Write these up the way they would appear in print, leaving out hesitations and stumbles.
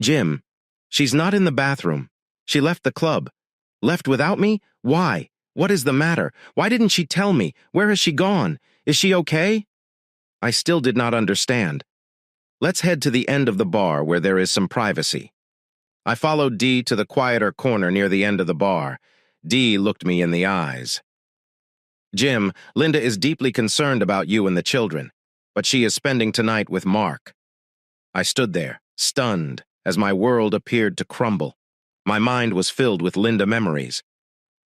Jim, she's not in the bathroom. She left the club. Left without me? Why? What is the matter? Why didn't she tell me? Where has she gone? Is she okay? I still did not understand. Let's head to the end of the bar where there is some privacy. I followed Dee to the quieter corner near the end of the bar. Dee looked me in the eyes. Jim, Linda is deeply concerned about you and the children, but she is spending tonight with Mark. I stood there, stunned, as my world appeared to crumble. My mind was filled with Linda memories.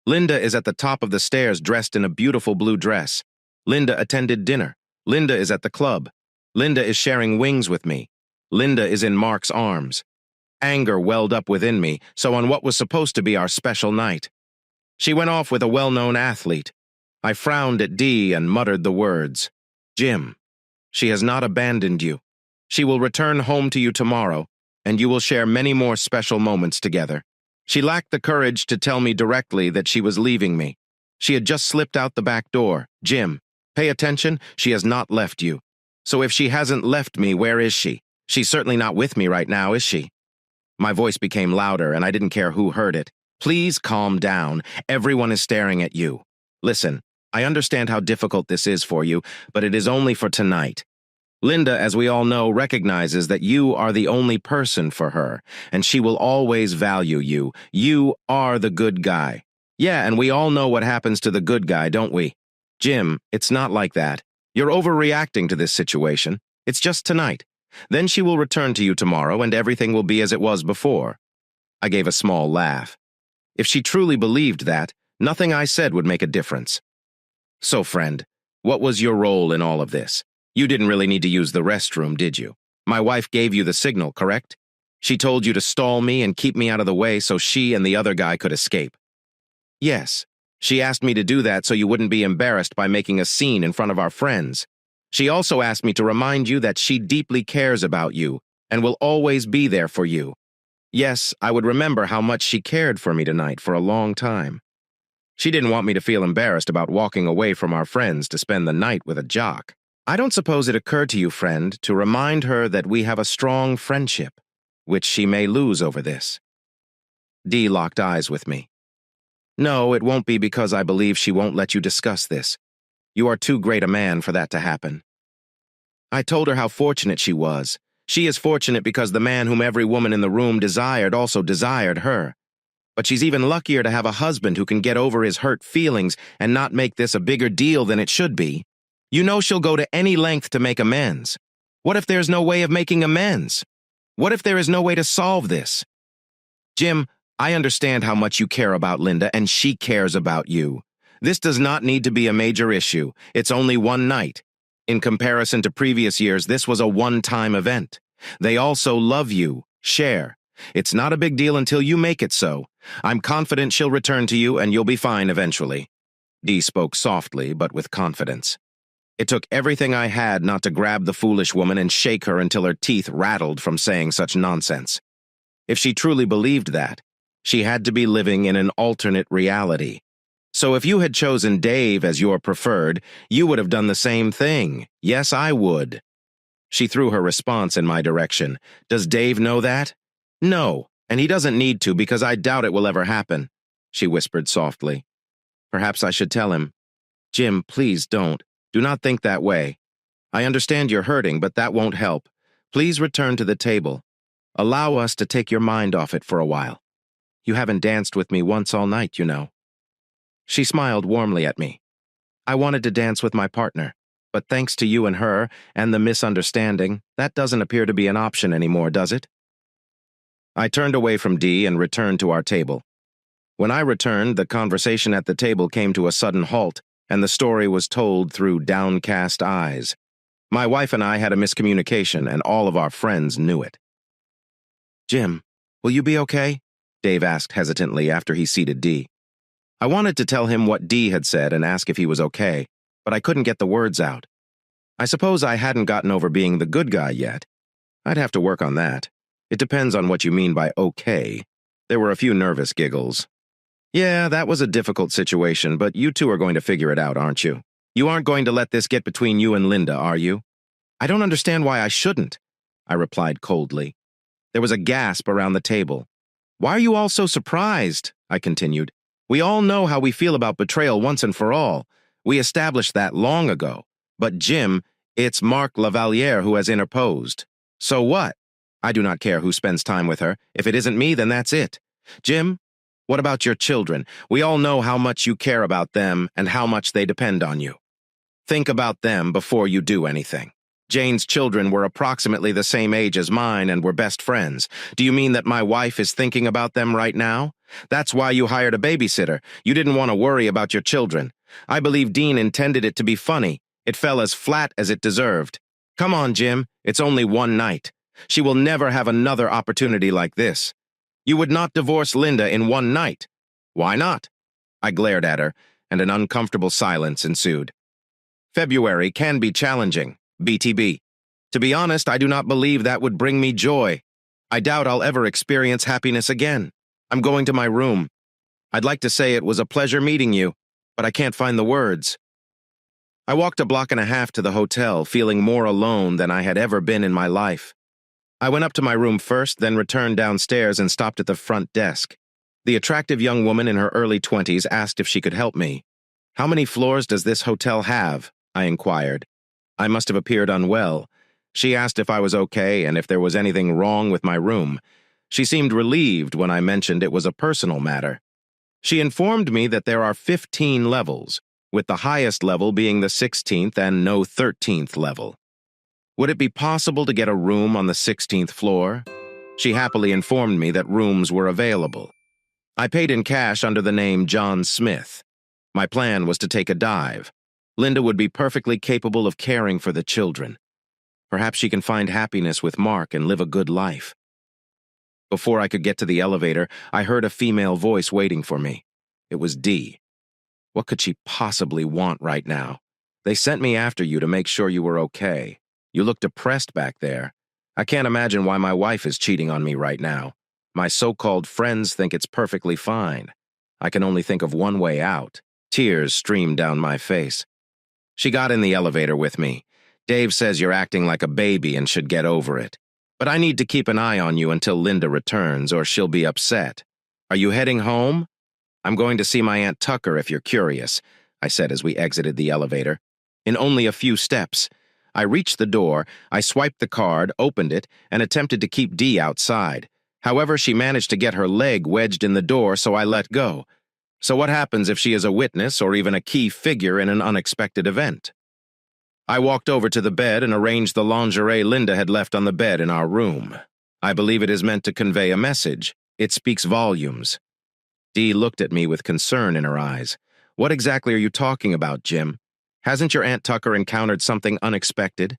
Linda is at the top of the stairs dressed in a beautiful blue dress. Linda attended dinner. Linda is at the club. Linda is sharing wings with me. Linda is in Mark's arms. Anger welled up within me, so on what was supposed to be our special night. She went off with a well-known athlete. I frowned at Dee and muttered the words, Jim, she has not abandoned you. She will return home to you tomorrow, and you will share many more special moments together. She lacked the courage to tell me directly that she was leaving me. She had just slipped out the back door. Jim, pay attention, she has not left you. So if she hasn't left me, where is she? She's certainly not with me right now, is she? My voice became louder, and I didn't care who heard it. Please calm down. Everyone is staring at you. Listen, I understand how difficult this is for you, but it is only for tonight. Linda, as we all know, recognizes that you are the only person for her, and she will always value you. You are the good guy. Yeah, and we all know what happens to the good guy, don't we? Jim, it's not like that. You're overreacting to this situation. It's just tonight. Then she will return to you tomorrow, and everything will be as it was before. I gave a small laugh. If she truly believed that, nothing I said would make a difference. So, friend, what was your role in all of this? You didn't really need to use the restroom, did you? My wife gave you the signal, correct? She told you to stall me and keep me out of the way so she and the other guy could escape. Yes, she asked me to do that so you wouldn't be embarrassed by making a scene in front of our friends. She also asked me to remind you that she deeply cares about you and will always be there for you. Yes, I would remember how much she cared for me tonight for a long time. She didn't want me to feel embarrassed about walking away from our friends to spend the night with a jock. I don't suppose it occurred to you, friend, to remind her that we have a strong friendship, which she may lose over this. Dee locked eyes with me. No, it won't be because I believe she won't let you discuss this. You are too great a man for that to happen. I told her how fortunate she was. She is fortunate because the man whom every woman in the room desired also desired her. But she's even luckier to have a husband who can get over his hurt feelings and not make this a bigger deal than it should be. You know she'll go to any length to make amends. What if there's no way of making amends? What if there is no way to solve this? Jim, I understand how much you care about Linda, and she cares about you. This does not need to be a major issue. It's only one night. In comparison to previous years, this was a one-time event. They also love you. Share. It's not a big deal until you make it so. I'm confident she'll return to you, and you'll be fine eventually. Dee spoke softly, but with confidence. It took everything I had not to grab the foolish woman and shake her until her teeth rattled from saying such nonsense. If she truly believed that, she had to be living in an alternate reality. So if you had chosen Dave as your preferred, you would have done the same thing. Yes, I would. She threw her response in my direction. Does Dave know that? No, and he doesn't need to because I doubt it will ever happen, she whispered softly. Perhaps I should tell him. Jim, please don't. Do not think that way. I understand you're hurting, but that won't help. Please return to the table. Allow us to take your mind off it for a while. You haven't danced with me once all night, you know. She smiled warmly at me. I wanted to dance with my partner, but thanks to you and her, and the misunderstanding, that doesn't appear to be an option anymore, does it? I turned away from Dee and returned to our table. When I returned, the conversation at the table came to a sudden halt, and the story was told through downcast eyes. My wife and I had a miscommunication, and all of our friends knew it. Jim, will you be okay? Dave asked hesitantly after he seated Dee. I wanted to tell him what Dee had said and ask if he was okay, but I couldn't get the words out. I suppose I hadn't gotten over being the good guy yet. I'd have to work on that. It depends on what you mean by okay. There were a few nervous giggles. Yeah, that was a difficult situation, but you two are going to figure it out, aren't you? You aren't going to let this get between you and Linda, are you? I don't understand why I shouldn't, I replied coldly. There was a gasp around the table. "Why are you all so surprised?" I continued. "We all know how we feel about betrayal once and for all. We established that long ago. But Jim, it's Mark Lavaliere who has interposed. So what? I do not care who spends time with her. If it isn't me, then that's it. Jim, what about your children? We all know how much you care about them and how much they depend on you. Think about them before you do anything. Jane's children were approximately the same age as mine and were best friends. Do you mean that my wife is thinking about them right now? That's why you hired a babysitter. You didn't want to worry about your children. I believe Dean intended it to be funny. It fell as flat as it deserved. Come on, Jim. It's only one night. She will never have another opportunity like this. You would not divorce Linda in one night. Why not? I glared at her, and an uncomfortable silence ensued. February can be challenging. BTB. To be honest, I do not believe that would bring me joy. I doubt I'll ever experience happiness again. I'm going to my room. I'd like to say it was a pleasure meeting you, but I can't find the words. I walked a block and a half to the hotel, feeling more alone than I had ever been in my life. I went up to my room first, then returned downstairs and stopped at the front desk. The attractive young woman in her early 20s asked if she could help me. "How many floors does this hotel have?" I inquired. I must have appeared unwell. She asked if I was okay and if there was anything wrong with my room. She seemed relieved when I mentioned it was a personal matter. She informed me that there are 15 levels, with the highest level being the 16th and no 13th level. Would it be possible to get a room on the 16th floor? She happily informed me that rooms were available. I paid in cash under the name John Smith. My plan was to take a dive. Linda would be perfectly capable of caring for the children. Perhaps she can find happiness with Mark and live a good life. Before I could get to the elevator, I heard a female voice waiting for me. It was Dee. What could she possibly want right now? They sent me after you to make sure you were okay. You look depressed back there. I can't imagine why my wife is cheating on me right now. My so-called friends think it's perfectly fine. I can only think of one way out. Tears streamed down my face. She got in the elevator with me. "Dave says you're acting like a baby and should get over it. But I need to keep an eye on you until Linda returns or she'll be upset. Are you heading home?" "I'm going to see my Aunt Tucker if you're curious," I said as we exited the elevator. In only a few steps. I reached the door, I swiped the card, opened it, and attempted to keep Dee outside. However, she managed to get her leg wedged in the door, so I let go. So what happens if she is a witness or even a key figure in an unexpected event? I walked over to the bed and arranged the lingerie Linda had left on the bed in our room. I believe it is meant to convey a message. It speaks volumes. Dee looked at me with concern in her eyes. "What exactly are you talking about, Jim? Hasn't your Aunt Tucker encountered something unexpected?"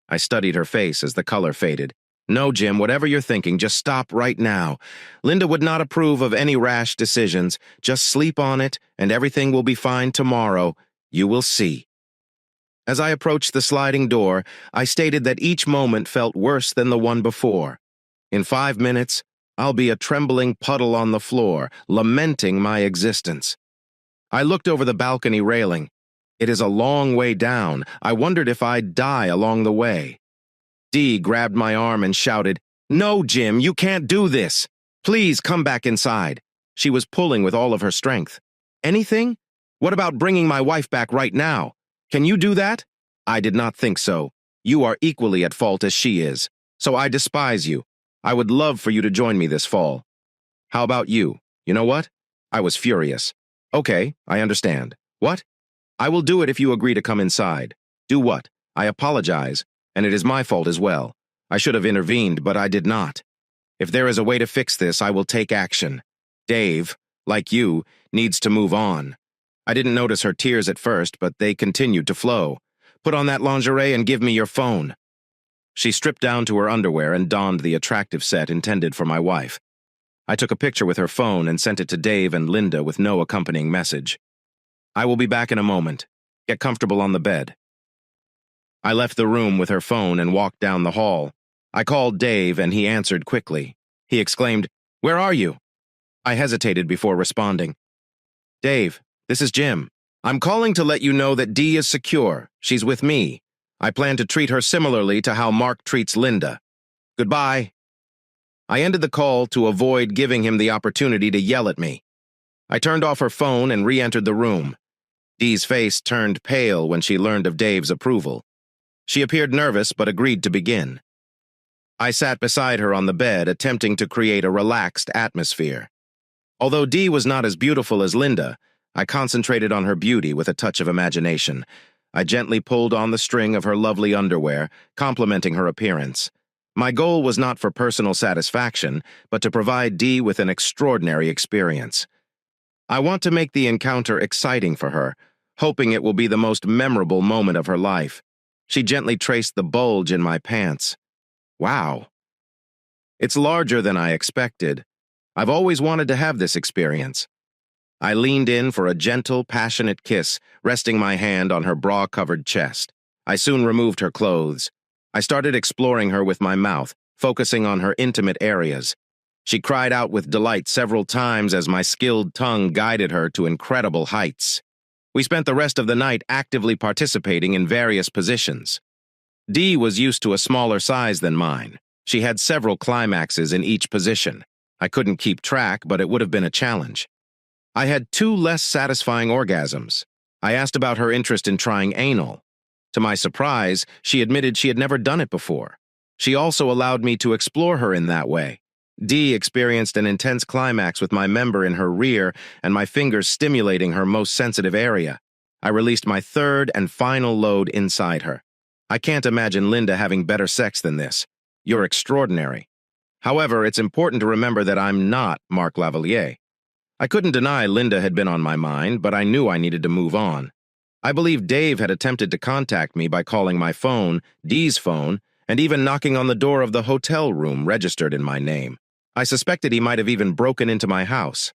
I studied her face as the color faded. "No, Jim, whatever you're thinking, just stop right now. Linda would not approve of any rash decisions. Just sleep on it, and everything will be fine tomorrow. You will see." As I approached the sliding door, I stated that each moment felt worse than the one before. In 5 minutes, I'll be a trembling puddle on the floor, lamenting my existence. I looked over the balcony railing. It is a long way down. I wondered if I'd die along the way. Dee grabbed my arm and shouted, "No, Jim, you can't do this. Please come back inside." She was pulling with all of her strength. "Anything? What about bringing my wife back right now? Can you do that?" "I did not think so. You are equally at fault as she is. So I despise you. I would love for you to join me this fall." "How about you? You know what?" I was furious. "Okay, I understand. What? I will do it if you agree to come inside." "Do what?" "I apologize. And it is my fault as well. I should have intervened, but I did not. If there is a way to fix this, I will take action. Dave, like you, needs to move on." I didn't notice her tears at first, but they continued to flow. "Put on that lingerie and give me your phone." She stripped down to her underwear and donned the attractive set intended for my wife. I took a picture with her phone and sent it to Dave and Linda with no accompanying message. "I will be back in a moment. Get comfortable on the bed." I left the room with her phone and walked down the hall. I called Dave and he answered quickly. He exclaimed, "Where are you?" I hesitated before responding. "Dave, this is Jim. I'm calling to let you know that Dee is secure. She's with me. I plan to treat her similarly to how Mark treats Linda. Goodbye." I ended the call to avoid giving him the opportunity to yell at me. I turned off her phone and re-entered the room. Dee's face turned pale when she learned of Dave's approval. She appeared nervous but agreed to begin. I sat beside her on the bed, attempting to create a relaxed atmosphere. Although Dee was not as beautiful as Linda, I concentrated on her beauty with a touch of imagination. I gently pulled on the string of her lovely underwear, complimenting her appearance. My goal was not for personal satisfaction, but to provide Dee with an extraordinary experience. I want to make the encounter exciting for her, hoping it will be the most memorable moment of her life. She gently traced the bulge in my pants. Wow. It's larger than I expected. I've always wanted to have this experience. I leaned in for a gentle, passionate kiss, resting my hand on her bra-covered chest. I soon removed her clothes. I started exploring her with my mouth, focusing on her intimate areas. She cried out with delight several times as my skilled tongue guided her to incredible heights. We spent the rest of the night actively participating in various positions. Dee was used to a smaller size than mine. She had several climaxes in each position. I couldn't keep track, but it would have been a challenge. I had 2 less satisfying orgasms. I asked about her interest in trying anal. To my surprise, she admitted she had never done it before. She also allowed me to explore her in that way. Dee experienced an intense climax with my member in her rear and my fingers stimulating her most sensitive area. I released my third and final load inside her. I can't imagine Linda having better sex than this. You're extraordinary. However, it's important to remember that I'm not Mark Lavalier. I couldn't deny Linda had been on my mind, but I knew I needed to move on. I believe Dave had attempted to contact me by calling my phone, Dee's phone, and even knocking on the door of the hotel room registered in my name. I suspected he might have even broken into my house.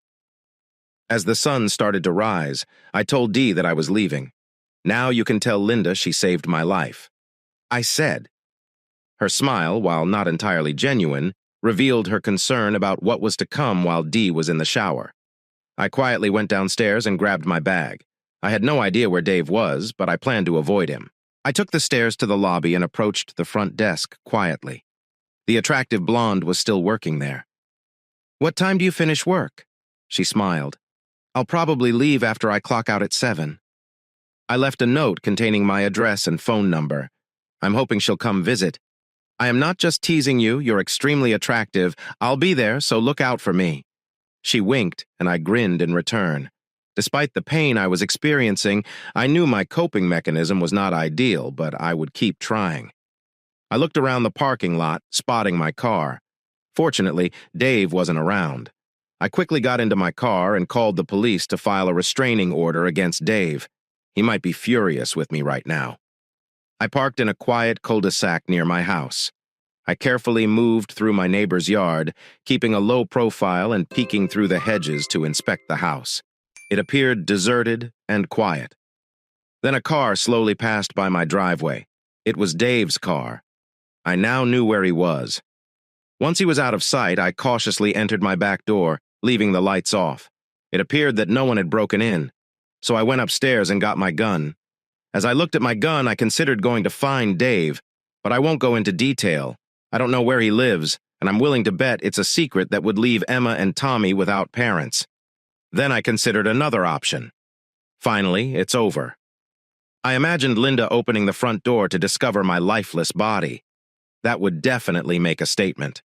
As the sun started to rise, I told Dee that I was leaving. Now you can tell Linda she saved my life. I said. Her smile, while not entirely genuine, revealed her concern about what was to come while Dee was in the shower. I quietly went downstairs and grabbed my bag. I had no idea where Dave was, but I planned to avoid him. I took the stairs to the lobby and approached the front desk quietly. The attractive blonde was still working there. "What time do you finish work?" She smiled. "I'll probably leave after I clock out at 7. I left a note containing my address and phone number. I'm hoping she'll come visit. I am not just teasing you, you're extremely attractive. I'll be there, so look out for me. She winked, and I grinned in return. Despite the pain I was experiencing, I knew my coping mechanism was not ideal, but I would keep trying. I looked around the parking lot, spotting my car. Fortunately, Dave wasn't around. I quickly got into my car and called the police to file a restraining order against Dave. He might be furious with me right now. I parked in a quiet cul-de-sac near my house. I carefully moved through my neighbor's yard, keeping a low profile and peeking through the hedges to inspect the house. It appeared deserted and quiet. Then a car slowly passed by my driveway. It was Dave's car. I now knew where he was. Once he was out of sight, I cautiously entered my back door, leaving the lights off. It appeared that no one had broken in, so I went upstairs and got my gun. As I looked at my gun, I considered going to find Dave, but I won't go into detail. I don't know where he lives, and I'm willing to bet it's a secret that would leave Emma and Tommy without parents. Then I considered another option. Finally, it's over. I imagined Linda opening the front door to discover my lifeless body. That would definitely make a statement.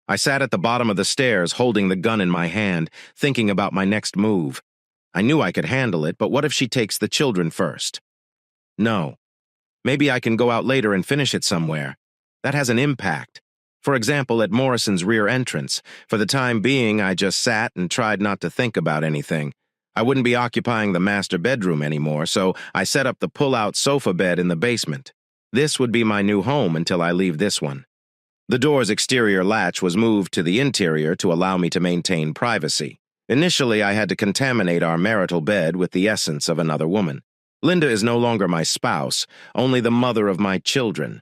I sat at the bottom of the stairs, holding the gun in my hand, thinking about my next move. I knew I could handle it, but what if she takes the children first? No. Maybe I can go out later and finish it somewhere. That has an impact. For example, at Morrison's rear entrance. For the time being, I just sat and tried not to think about anything. I wouldn't be occupying the master bedroom anymore, so I set up the pull-out sofa bed in the basement. This would be my new home until I leave this one. The door's exterior latch was moved to the interior to allow me to maintain privacy. Initially, I had to contaminate our marital bed with the essence of another woman. Linda is no longer my spouse, only the mother of my children.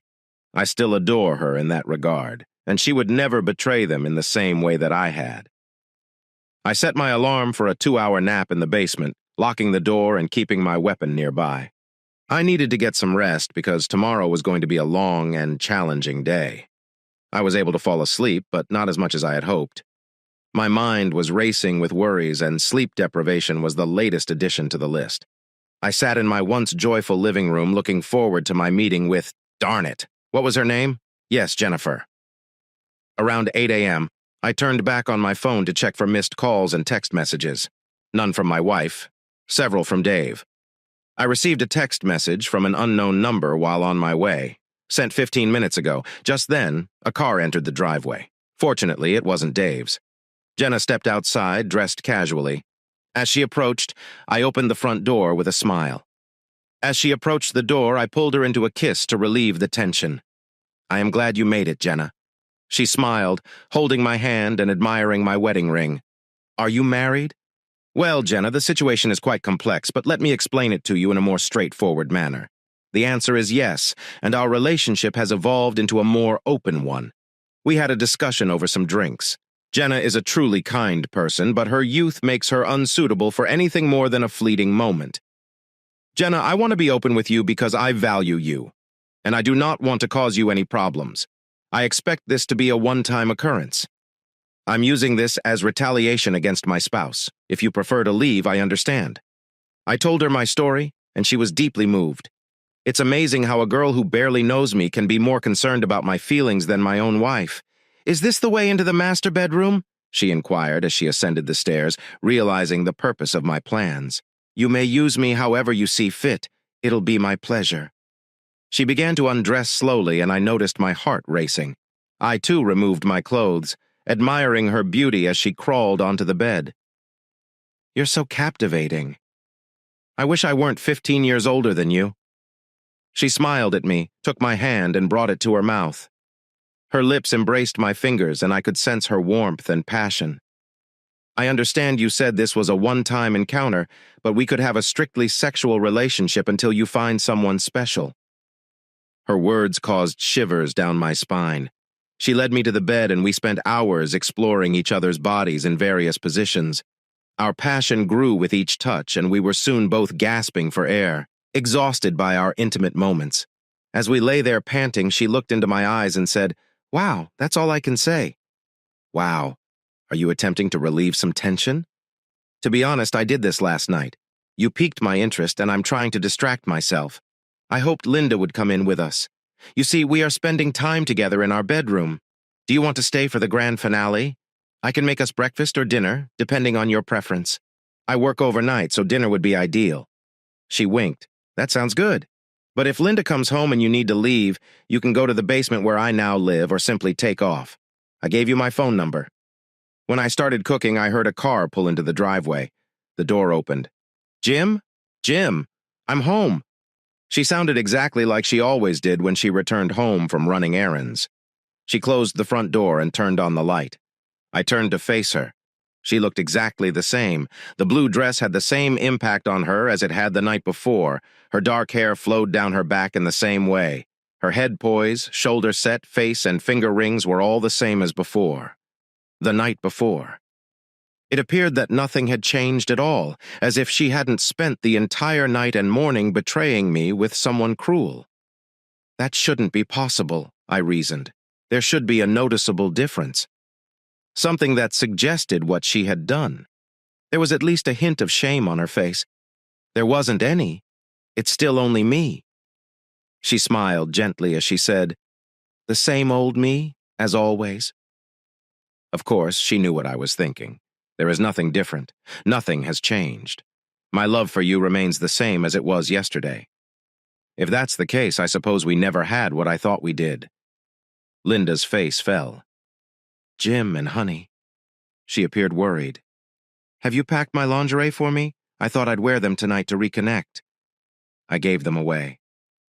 I still adore her in that regard, and she would never betray them in the same way that I had. I set my alarm for a 2-hour nap in the basement, locking the door and keeping my weapon nearby. I needed to get some rest because tomorrow was going to be a long and challenging day. I was able to fall asleep, but not as much as I had hoped. My mind was racing with worries, and sleep deprivation was the latest addition to the list. I sat in my once joyful living room looking forward to my meeting with, darn it, what was her name? Yes, Jennifer. Around 8 a.m., I turned back on my phone to check for missed calls and text messages. None from my wife, several from Dave. I received a text message from an unknown number while on my way, sent 15 minutes ago. Just then, a car entered the driveway. Fortunately, it wasn't Dave's. Jenna stepped outside, dressed casually. As she approached, I opened the front door with a smile. As she approached the door, I pulled her into a kiss to relieve the tension. I am glad you made it, Jenna. She smiled, holding my hand and admiring my wedding ring. Are you married? Well, Jenna, the situation is quite complex, but let me explain it to you in a more straightforward manner. The answer is yes, and our relationship has evolved into a more open one. We had a discussion over some drinks. Jenna is a truly kind person, but her youth makes her unsuitable for anything more than a fleeting moment. Jenna, I want to be open with you because I value you, and I do not want to cause you any problems. I expect this to be a one-time occurrence. I'm using this as retaliation against my spouse. If you prefer to leave, I understand. I told her my story, and she was deeply moved. It's amazing how a girl who barely knows me can be more concerned about my feelings than my own wife. Is this the way into the master bedroom? She inquired as she ascended the stairs, realizing the purpose of my plans. You may use me however you see fit. It'll be my pleasure. She began to undress slowly, and I noticed my heart racing. I, too, removed my clothes, admiring her beauty as she crawled onto the bed. You're so captivating. I wish I weren't 15 years older than you. She smiled at me, took my hand, and brought it to her mouth. Her lips embraced my fingers, and I could sense her warmth and passion. I understand you said this was a one-time encounter, but we could have a strictly sexual relationship until you find someone special. Her words caused shivers down my spine. She led me to the bed, and we spent hours exploring each other's bodies in various positions. Our passion grew with each touch, and we were soon both gasping for air, exhausted by our intimate moments. As we lay there panting, she looked into my eyes and said, "Wow, that's all I can say." Wow. Are you attempting to relieve some tension? To be honest, I did this last night. You piqued my interest, and I'm trying to distract myself. I hoped Linda would come in with us. You see, we are spending time together in our bedroom. Do you want to stay for the grand finale? I can make us breakfast or dinner, depending on your preference. I work overnight, so dinner would be ideal. She winked. That sounds good. But if Linda comes home and you need to leave, you can go to the basement where I now live or simply take off. I gave you my phone number. When I started cooking, I heard a car pull into the driveway. The door opened. Jim? Jim, I'm home. She sounded exactly like she always did when she returned home from running errands. She closed the front door and turned on the light. I turned to face her. She looked exactly the same. The blue dress had the same impact on her as it had the night before. Her dark hair flowed down her back in the same way. Her head poise, shoulder set, face, and finger rings were all the same as before. The night before. It appeared that nothing had changed at all, as if she hadn't spent the entire night and morning betraying me with someone cruel. That shouldn't be possible, I reasoned. There should be a noticeable difference. Something that suggested what she had done. There was at least a hint of shame on her face. There wasn't any. It's still only me. She smiled gently as she said, "The same old me, as always." Of course, she knew what I was thinking. There is nothing different. Nothing has changed. My love for you remains the same as it was yesterday. If that's the case, I suppose we never had what I thought we did. Linda's face fell. Jim and honey. She appeared worried. Have you packed my lingerie for me? I thought I'd wear them tonight to reconnect. I gave them away.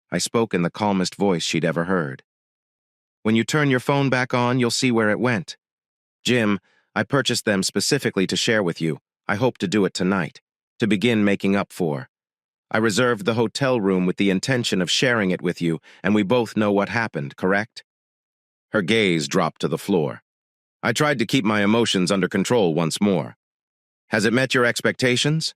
I spoke in the calmest voice she'd ever heard. When you turn your phone back on, you'll see where it went. Jim, I purchased them specifically to share with you. I hope to do it tonight, to begin making up for. I reserved the hotel room with the intention of sharing it with you, and we both know what happened, correct? Her gaze dropped to the floor. I tried to keep my emotions under control once more. Has it met your expectations?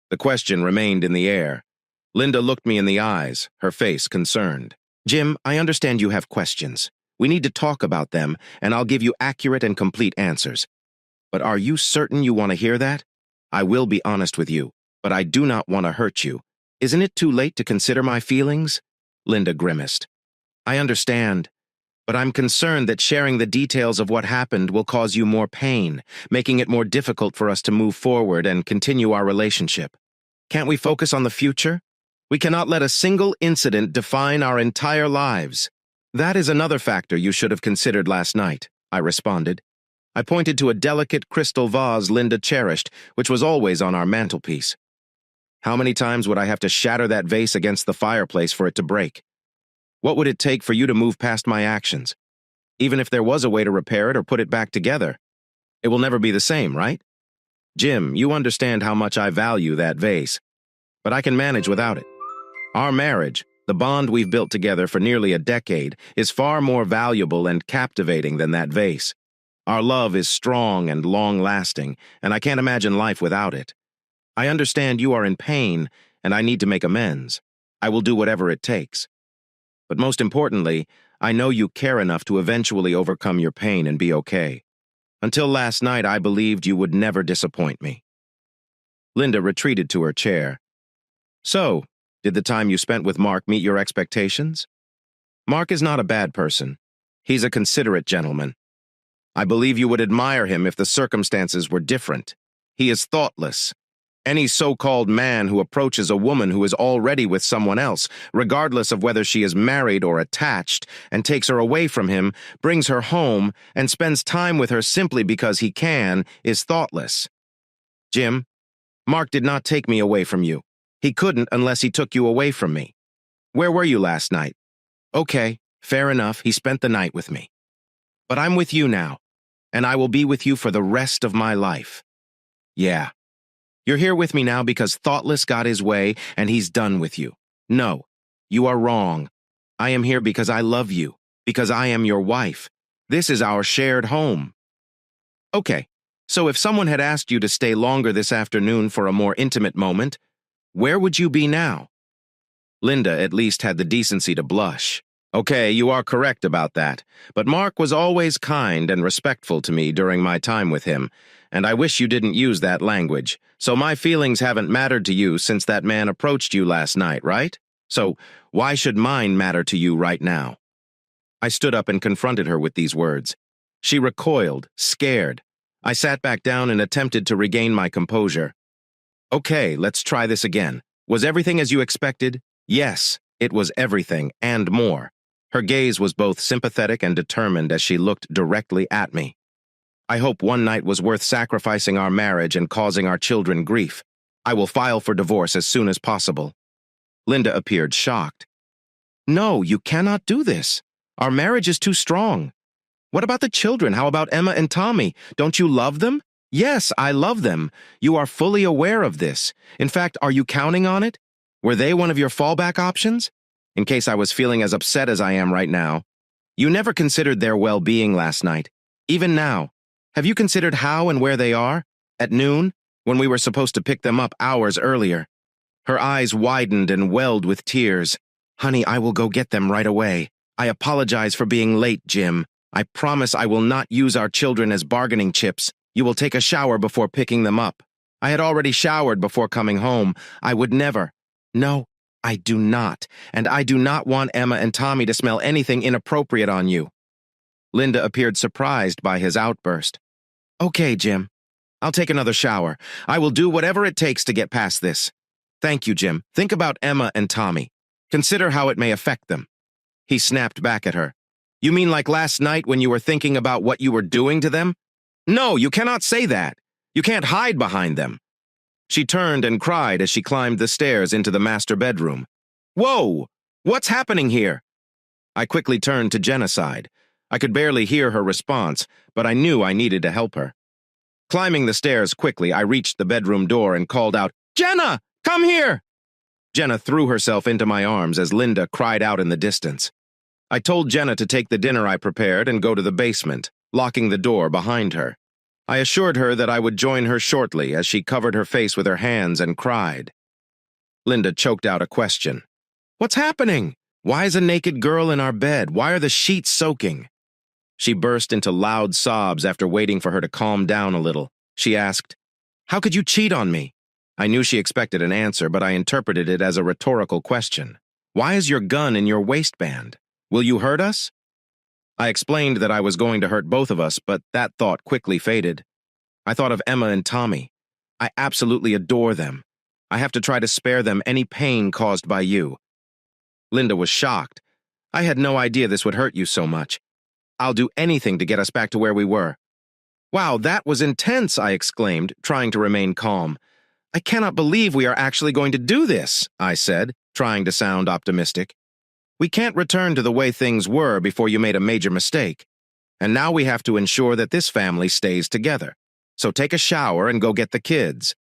The question remained in the air. Linda looked me in the eyes, her face concerned. Jim, I understand you have questions. We need to talk about them, and I'll give you accurate and complete answers. But are you certain you want to hear that? I will be honest with you, but I do not want to hurt you. Isn't it too late to consider my feelings? Linda grimaced. I understand, but I'm concerned that sharing the details of what happened will cause you more pain, making it more difficult for us to move forward and continue our relationship. Can't we focus on the future? We cannot let a single incident define our entire lives. That is another factor you should have considered last night, I responded. I pointed to a delicate crystal vase Linda cherished, which was always on our mantelpiece. How many times would I have to shatter that vase against the fireplace for it to break? What would it take for you to move past my actions? Even if there was a way to repair it or put it back together, it will never be the same, right? Jim, you understand how much I value that vase, but I can manage without it. Our marriage, the bond we've built together for nearly a decade, is far more valuable and captivating than that vase. Our love is strong and long-lasting, and I can't imagine life without it. I understand you are in pain, and I need to make amends. I will do whatever it takes. But most importantly, I know you care enough to eventually overcome your pain and be okay. Until last night, I believed you would never disappoint me. Linda retreated to her chair. So, did the time you spent with Mark meet your expectations? Mark is not a bad person. He's a considerate gentleman. I believe you would admire him if the circumstances were different. He is thoughtless. Any so-called man who approaches a woman who is already with someone else, regardless of whether she is married or attached, and takes her away from him, brings her home, and spends time with her simply because he can, is thoughtless. Jim, Mark did not take me away from you. He couldn't unless he took you away from me. Where were you last night? Okay, fair enough, he spent the night with me. But I'm with you now, and I will be with you for the rest of my life. Yeah. You're here with me now because Thoughtless got his way and he's done with you. No, you are wrong. I am here because I love you, because I am your wife. This is our shared home. Okay, so if someone had asked you to stay longer this afternoon for a more intimate moment, where would you be now? Linda at least had the decency to blush. Okay, you are correct about that, but Mark was always kind and respectful to me during my time with him, and I wish you didn't use that language. So my feelings haven't mattered to you since that man approached you last night, right? So why should mine matter to you right now? I stood up and confronted her with these words. She recoiled, scared. I sat back down and attempted to regain my composure. Okay, let's try this again. Was everything as you expected? Yes, it was everything and more. Her gaze was both sympathetic and determined as she looked directly at me. I hope one night was worth sacrificing our marriage and causing our children grief. I will file for divorce as soon as possible. Linda appeared shocked. No, you cannot do this. Our marriage is too strong. What about the children? How about Emma and Tommy? Don't you love them? Yes, I love them. You are fully aware of this. In fact, are you counting on it? Were they one of your fallback options? In case I was feeling as upset as I am right now. You never considered their well-being last night. Even now. Have you considered how and where they are? At noon, when we were supposed to pick them up hours earlier. Her eyes widened and welled with tears. Honey, I will go get them right away. I apologize for being late, Jim. I promise I will not use our children as bargaining chips. You will take a shower before picking them up. I had already showered before coming home. I would never. No, I do not. And I do not want Emma and Tommy to smell anything inappropriate on you. Linda appeared surprised by his outburst. Okay, Jim. I'll take another shower. I will do whatever it takes to get past this. Thank you, Jim. Think about Emma and Tommy. Consider how it may affect them. He snapped back at her. You mean like last night when you were thinking about what you were doing to them? No, you cannot say that. You can't hide behind them. She turned and cried as she climbed the stairs into the master bedroom. Whoa! What's happening here? I quickly turned to Jenna's side. I could barely hear her response, but I knew I needed to help her. Climbing the stairs quickly, I reached the bedroom door and called out, Jenna, come here! Jenna threw herself into my arms as Linda cried out in the distance. I told Jenna to take the dinner I prepared and go to the basement, locking the door behind her. I assured her that I would join her shortly as she covered her face with her hands and cried. Linda choked out a question. What's happening? Why is a naked girl in our bed? Why are the sheets soaking? She burst into loud sobs after waiting for her to calm down a little. She asked, "How could you cheat on me?" I knew she expected an answer, but I interpreted it as a rhetorical question. "Why is your gun in your waistband? Will you hurt us?" I explained that I was going to hurt both of us, but that thought quickly faded. I thought of Emma and Tommy. I absolutely adore them. I have to try to spare them any pain caused by you. Linda was shocked. "I had no idea this would hurt you so much. I'll do anything to get us back to where we were." "Wow, that was intense," I exclaimed, trying to remain calm. "I cannot believe we are actually going to do this," I said, trying to sound optimistic. "We can't return to the way things were before you made a major mistake. And now we have to ensure that this family stays together. So take a shower and go get the kids.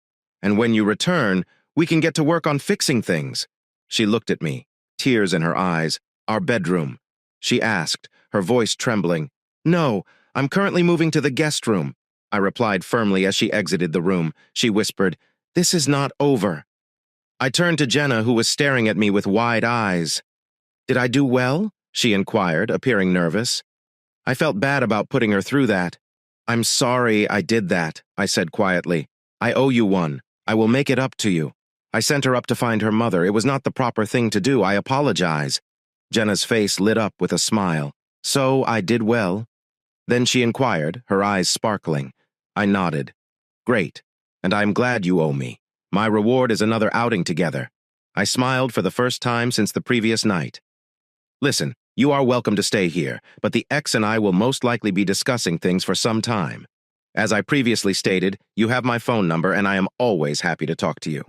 And when you return, we can get to work on fixing things." She looked at me, tears in her eyes. "Our bedroom?" she asked, her voice trembling. "No, I'm currently moving to the guest room," I replied firmly as she exited the room. She whispered, "This is not over." I turned to Jenna, who was staring at me with wide eyes. "Did I do well?" she inquired, appearing nervous. I felt bad about putting her through that. "I'm sorry I did that," I said quietly. "I owe you one. I will make it up to you." I sent her up to find her mother. It was not the proper thing to do. I apologize. Jenna's face lit up with a smile. "So I did well?" Then she inquired, her eyes sparkling. I nodded. "Great, and I am glad you owe me. My reward is another outing together." I smiled for the first time since the previous night. "Listen, you are welcome to stay here, but the ex and I will most likely be discussing things for some time. As I previously stated, you have my phone number and I am always happy to talk to you."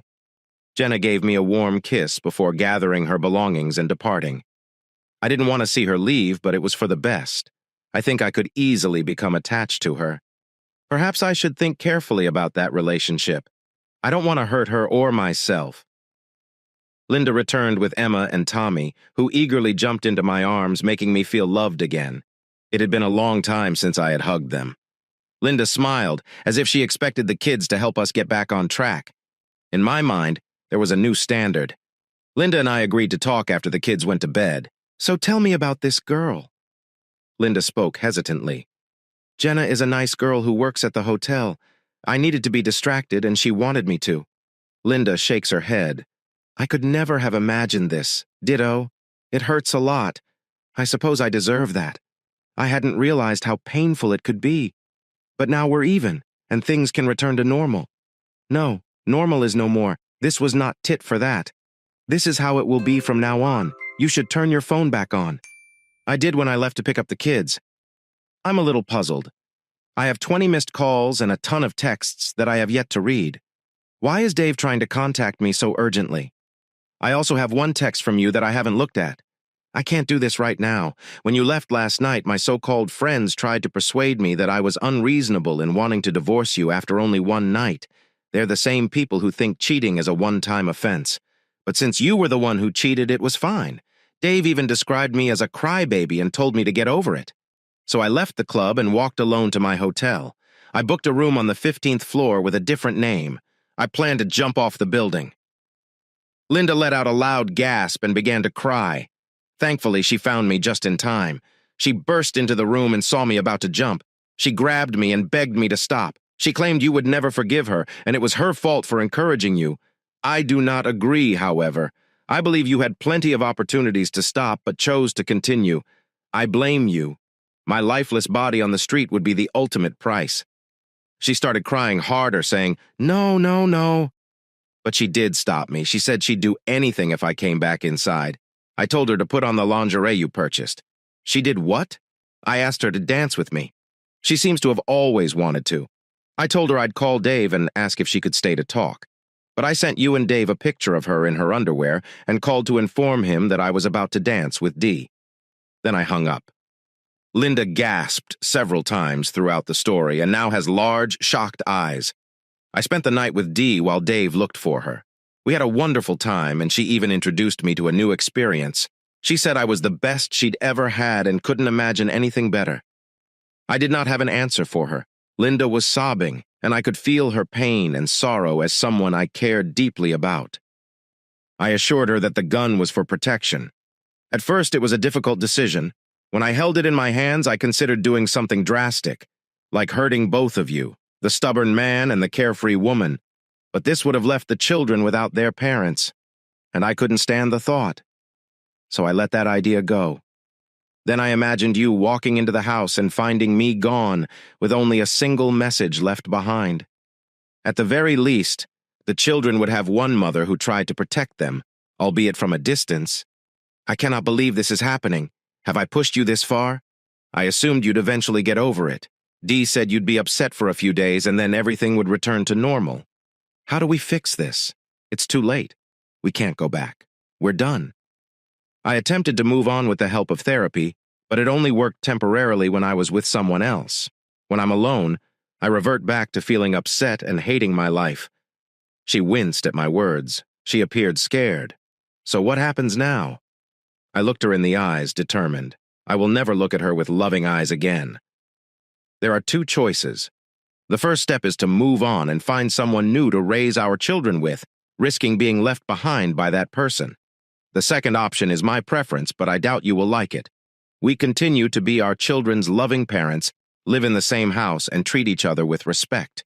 Jenna gave me a warm kiss before gathering her belongings and departing. I didn't want to see her leave, but it was for the best. I think I could easily become attached to her. Perhaps I should think carefully about that relationship. I don't want to hurt her or myself. Linda returned with Emma and Tommy, who eagerly jumped into my arms, making me feel loved again. It had been a long time since I had hugged them. Linda smiled, as if she expected the kids to help us get back on track. In my mind, there was a new standard. Linda and I agreed to talk after the kids went to bed. "So tell me about this girl." Linda spoke hesitantly. "Jenna is a nice girl who works at the hotel. I needed to be distracted and she wanted me to." Linda shakes her head. "I could never have imagined this. Ditto. It hurts a lot. I suppose I deserve that. I hadn't realized how painful it could be. But now we're even, and things can return to normal. No, normal is no more. This was not tit for that. This is how it will be from now on. You should turn your phone back on." I did when I left to pick up the kids. I'm a little puzzled. I have 20 missed calls and a ton of texts that I have yet to read. Why is Dave trying to contact me so urgently? I also have one text from you that I haven't looked at. I can't do this right now. When you left last night, my so-called friends tried to persuade me that I was unreasonable in wanting to divorce you after only one night. They're the same people who think cheating is a one-time offense. But since you were the one who cheated, it was fine. Dave even described me as a crybaby and told me to get over it. So I left the club and walked alone to my hotel. I booked a room on the 15th floor with a different name. I planned to jump off the building. Linda let out a loud gasp and began to cry. Thankfully, she found me just in time. She burst into the room and saw me about to jump. She grabbed me and begged me to stop. She claimed you would never forgive her, and it was her fault for encouraging you. I do not agree, however. I believe you had plenty of opportunities to stop, but chose to continue. I blame you. My lifeless body on the street would be the ultimate price. She started crying harder, saying, "No, no, no." But she did stop me. She said she'd do anything if I came back inside. I told her to put on the lingerie you purchased. She did what? I asked her to dance with me. She seems to have always wanted to. I told her I'd call Dave and ask if she could stay to talk. But I sent you and Dave a picture of her in her underwear and called to inform him that I was about to dance with Dee. Then I hung up. Linda gasped several times throughout the story and now has large, shocked eyes. I spent the night with Dee while Dave looked for her. We had a wonderful time, and she even introduced me to a new experience. She said I was the best she'd ever had and couldn't imagine anything better. I did not have an answer for her. Linda was sobbing, and I could feel her pain and sorrow as someone I cared deeply about. I assured her that the gun was for protection. At first, it was a difficult decision. When I held it in my hands, I considered doing something drastic, like hurting both of you, the stubborn man and the carefree woman. But this would have left the children without their parents, and I couldn't stand the thought. So I let that idea go. Then I imagined you walking into the house and finding me gone, with only a single message left behind. At the very least, the children would have one mother who tried to protect them, albeit from a distance. I cannot believe this is happening. Have I pushed you this far? I assumed you'd eventually get over it. Dee said you'd be upset for a few days and then everything would return to normal. How do we fix this? It's too late. We can't go back. We're done. I attempted to move on with the help of therapy, but it only worked temporarily when I was with someone else. When I'm alone, I revert back to feeling upset and hating my life. She winced at my words. She appeared scared. So what happens now? I looked her in the eyes, determined. I will never look at her with loving eyes again. There are two choices. The first step is to move on and find someone new to raise our children with, risking being left behind by that person. The second option is my preference, but I doubt you will like it. We continue to be our children's loving parents, live in the same house, and treat each other with respect.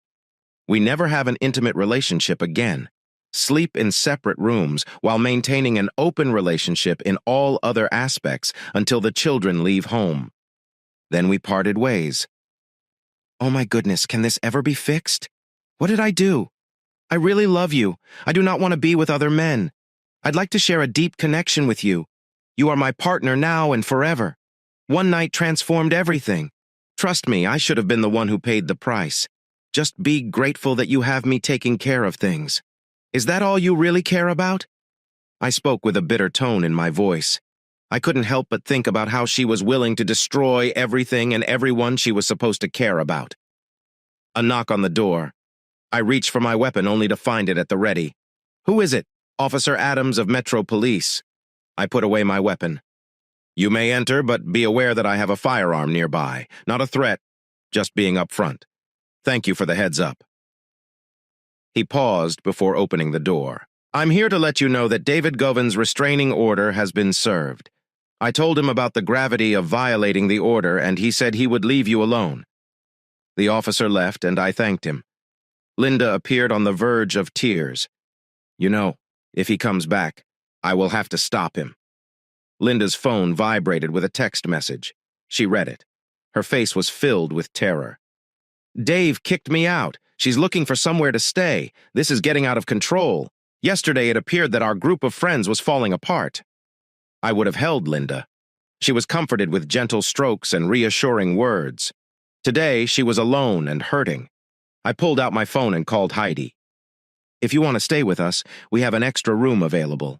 We never have an intimate relationship again. Sleep in separate rooms while maintaining an open relationship in all other aspects until the children leave home. Then we parted ways. Oh my goodness, can this ever be fixed? What did I do? I really love you. I do not want to be with other men. I'd like to share a deep connection with you. You are my partner now and forever. One night transformed everything. Trust me, I should have been the one who paid the price. Just be grateful that you have me taking care of things. Is that all you really care about? I spoke with a bitter tone in my voice. I couldn't help but think about how she was willing to destroy everything and everyone she was supposed to care about. A knock on the door. I reached for my weapon only to find it at the ready. Who is it? Officer Adams of Metro Police. I put away my weapon. You may enter, but be aware that I have a firearm nearby. Not a threat, just being upfront. Thank you for the heads up. He paused before opening the door. I'm here to let you know that David Govan's restraining order has been served. I told him about the gravity of violating the order, and he said he would leave you alone. The officer left, and I thanked him. Linda appeared on the verge of tears. You know, if he comes back, I will have to stop him. Linda's phone vibrated with a text message. She read it. Her face was filled with terror. Dave kicked me out. She's looking for somewhere to stay. This is getting out of control. Yesterday it appeared that our group of friends was falling apart. I would have held Linda. She was comforted with gentle strokes and reassuring words. Today she was alone and hurting. I pulled out my phone and called Heidi. If you want to stay with us, we have an extra room available.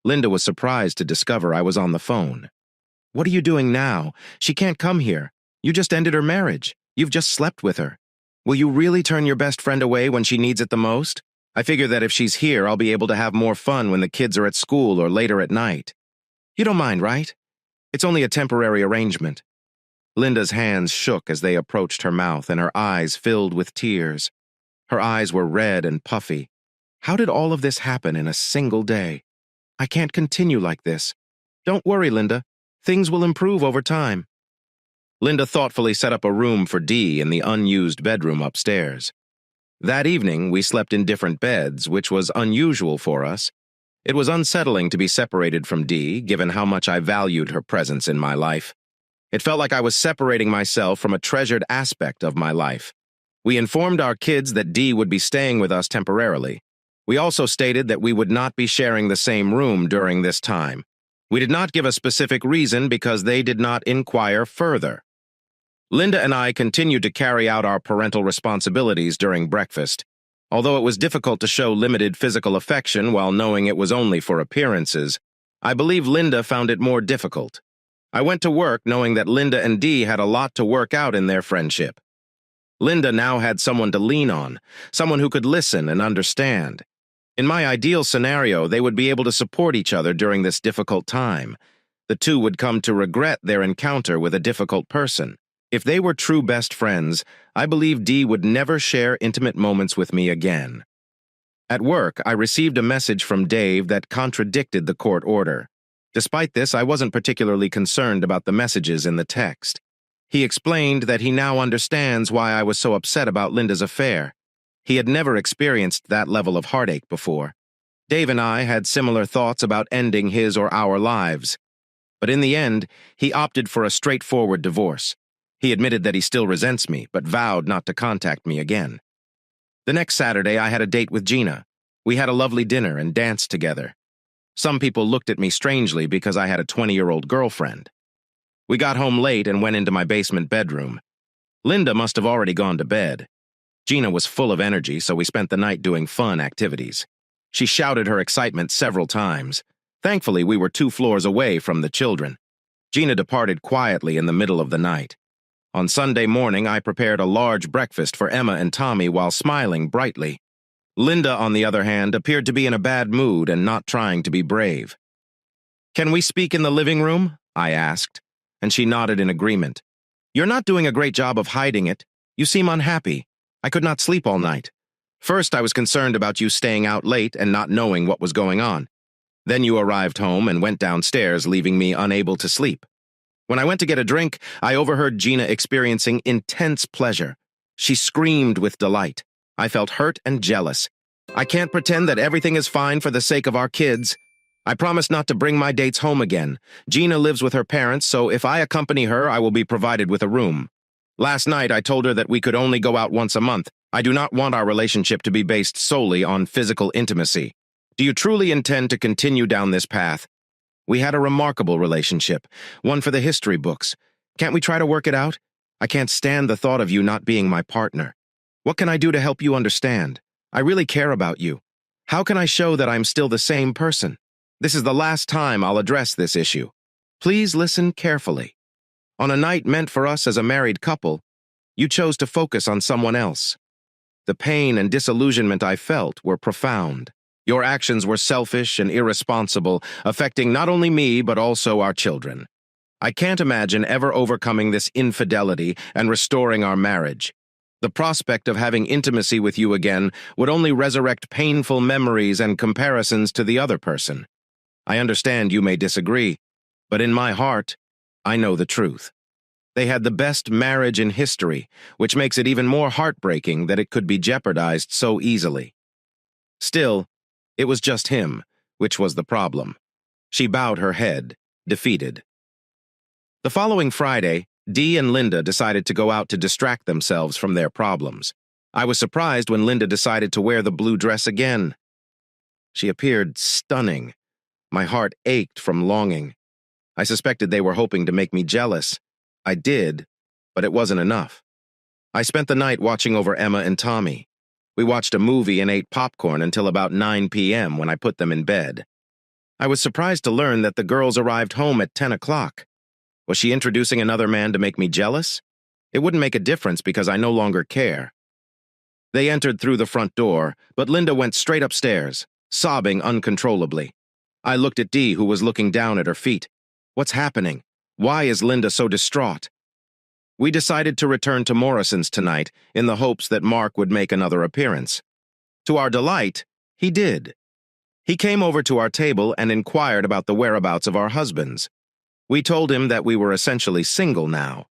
Linda was surprised to discover I was on the phone. What are you doing now? She can't come here. You just ended her marriage. You've just slept with her. Will you really turn your best friend away when she needs it the most? I figure that if she's here, I'll be able to have more fun when the kids are at school or later at night. You don't mind, right? It's only a temporary arrangement. Linda's hands shook as they approached her mouth and her eyes filled with tears. Her eyes were red and puffy. How did all of this happen in a single day? I can't continue like this. Don't worry, Linda. Things will improve over time. Linda thoughtfully set up a room for Dee in the unused bedroom upstairs. That evening, we slept in different beds, which was unusual for us. It was unsettling to be separated from Dee, given how much I valued her presence in my life. It felt like I was separating myself from a treasured aspect of my life. We informed our kids that Dee would be staying with us temporarily. We also stated that we would not be sharing the same room during this time. We did not give a specific reason because they did not inquire further. Linda and I continued to carry out our parental responsibilities during breakfast. Although it was difficult to show limited physical affection while knowing it was only for appearances, I believe Linda found it more difficult. I went to work knowing that Linda and Dee had a lot to work out in their friendship. Linda now had someone to lean on, someone who could listen and understand. In my ideal scenario, they would be able to support each other during this difficult time. The two would come to regret their encounter with a difficult person. If they were true best friends, I believe Dee would never share intimate moments with me again. At work, I received a message from Dave that contradicted the court order. Despite this, I wasn't particularly concerned about the messages in the text. He explained that he now understands why I was so upset about Linda's affair. He had never experienced that level of heartache before. Dave and I had similar thoughts about ending his or our lives. But in the end, he opted for a straightforward divorce. He admitted that he still resents me, but vowed not to contact me again. The next Saturday, I had a date with Gina. We had a lovely dinner and danced together. Some people looked at me strangely because I had a 20-year-old girlfriend. We got home late and went into my basement bedroom. Linda must have already gone to bed. Gina was full of energy, so we spent the night doing fun activities. She shouted her excitement several times. Thankfully, we were 2 floors away from the children. Gina departed quietly in the middle of the night. On Sunday morning, I prepared a large breakfast for Emma and Tommy while smiling brightly. Linda, on the other hand, appeared to be in a bad mood and not trying to be brave. "Can we speak in the living room?" I asked, and she nodded in agreement. "You're not doing a great job of hiding it. You seem unhappy. I could not sleep all night. First, I was concerned about you staying out late and not knowing what was going on. Then you arrived home and went downstairs, leaving me unable to sleep. When I went to get a drink, I overheard Gina experiencing intense pleasure. She screamed with delight. I felt hurt and jealous. I can't pretend that everything is fine for the sake of our kids. I promised not to bring my dates home again. Gina lives with her parents, so if I accompany her, I will be provided with a room. Last night, I told her that we could only go out once a month. I do not want our relationship to be based solely on physical intimacy. Do you truly intend to continue down this path? We had a remarkable relationship, one for the history books. Can't we try to work it out? I can't stand the thought of you not being my partner. What can I do to help you understand? I really care about you. How can I show that I'm still the same person? This is the last time I'll address this issue. Please listen carefully. On a night meant for us as a married couple, you chose to focus on someone else. The pain and disillusionment I felt were profound. Your actions were selfish and irresponsible, affecting not only me but also our children. I can't imagine ever overcoming this infidelity and restoring our marriage. The prospect of having intimacy with you again would only resurrect painful memories and comparisons to the other person. I understand you may disagree, but in my heart, I know the truth. They had the best marriage in history, which makes it even more heartbreaking that it could be jeopardized so easily. Still, it was just him, which was the problem. She bowed her head, defeated. The following Friday, Dee and Linda decided to go out to distract themselves from their problems. I was surprised when Linda decided to wear the blue dress again. She appeared stunning. My heart ached from longing. I suspected they were hoping to make me jealous. I did, but it wasn't enough. I spent the night watching over Emma and Tommy. We watched a movie and ate popcorn until about 9 p.m. when I put them in bed. I was surprised to learn that the girls arrived home at 10 o'clock. Was she introducing another man to make me jealous? It wouldn't make a difference because I no longer care. They entered through the front door, but Linda went straight upstairs, sobbing uncontrollably. I looked at Dee, who was looking down at her feet. What's happening? Why is Linda so distraught? We decided to return to Morrison's tonight in the hopes that Mark would make another appearance. To our delight, he did. He came over to our table and inquired about the whereabouts of our husbands. We told him that we were essentially single now.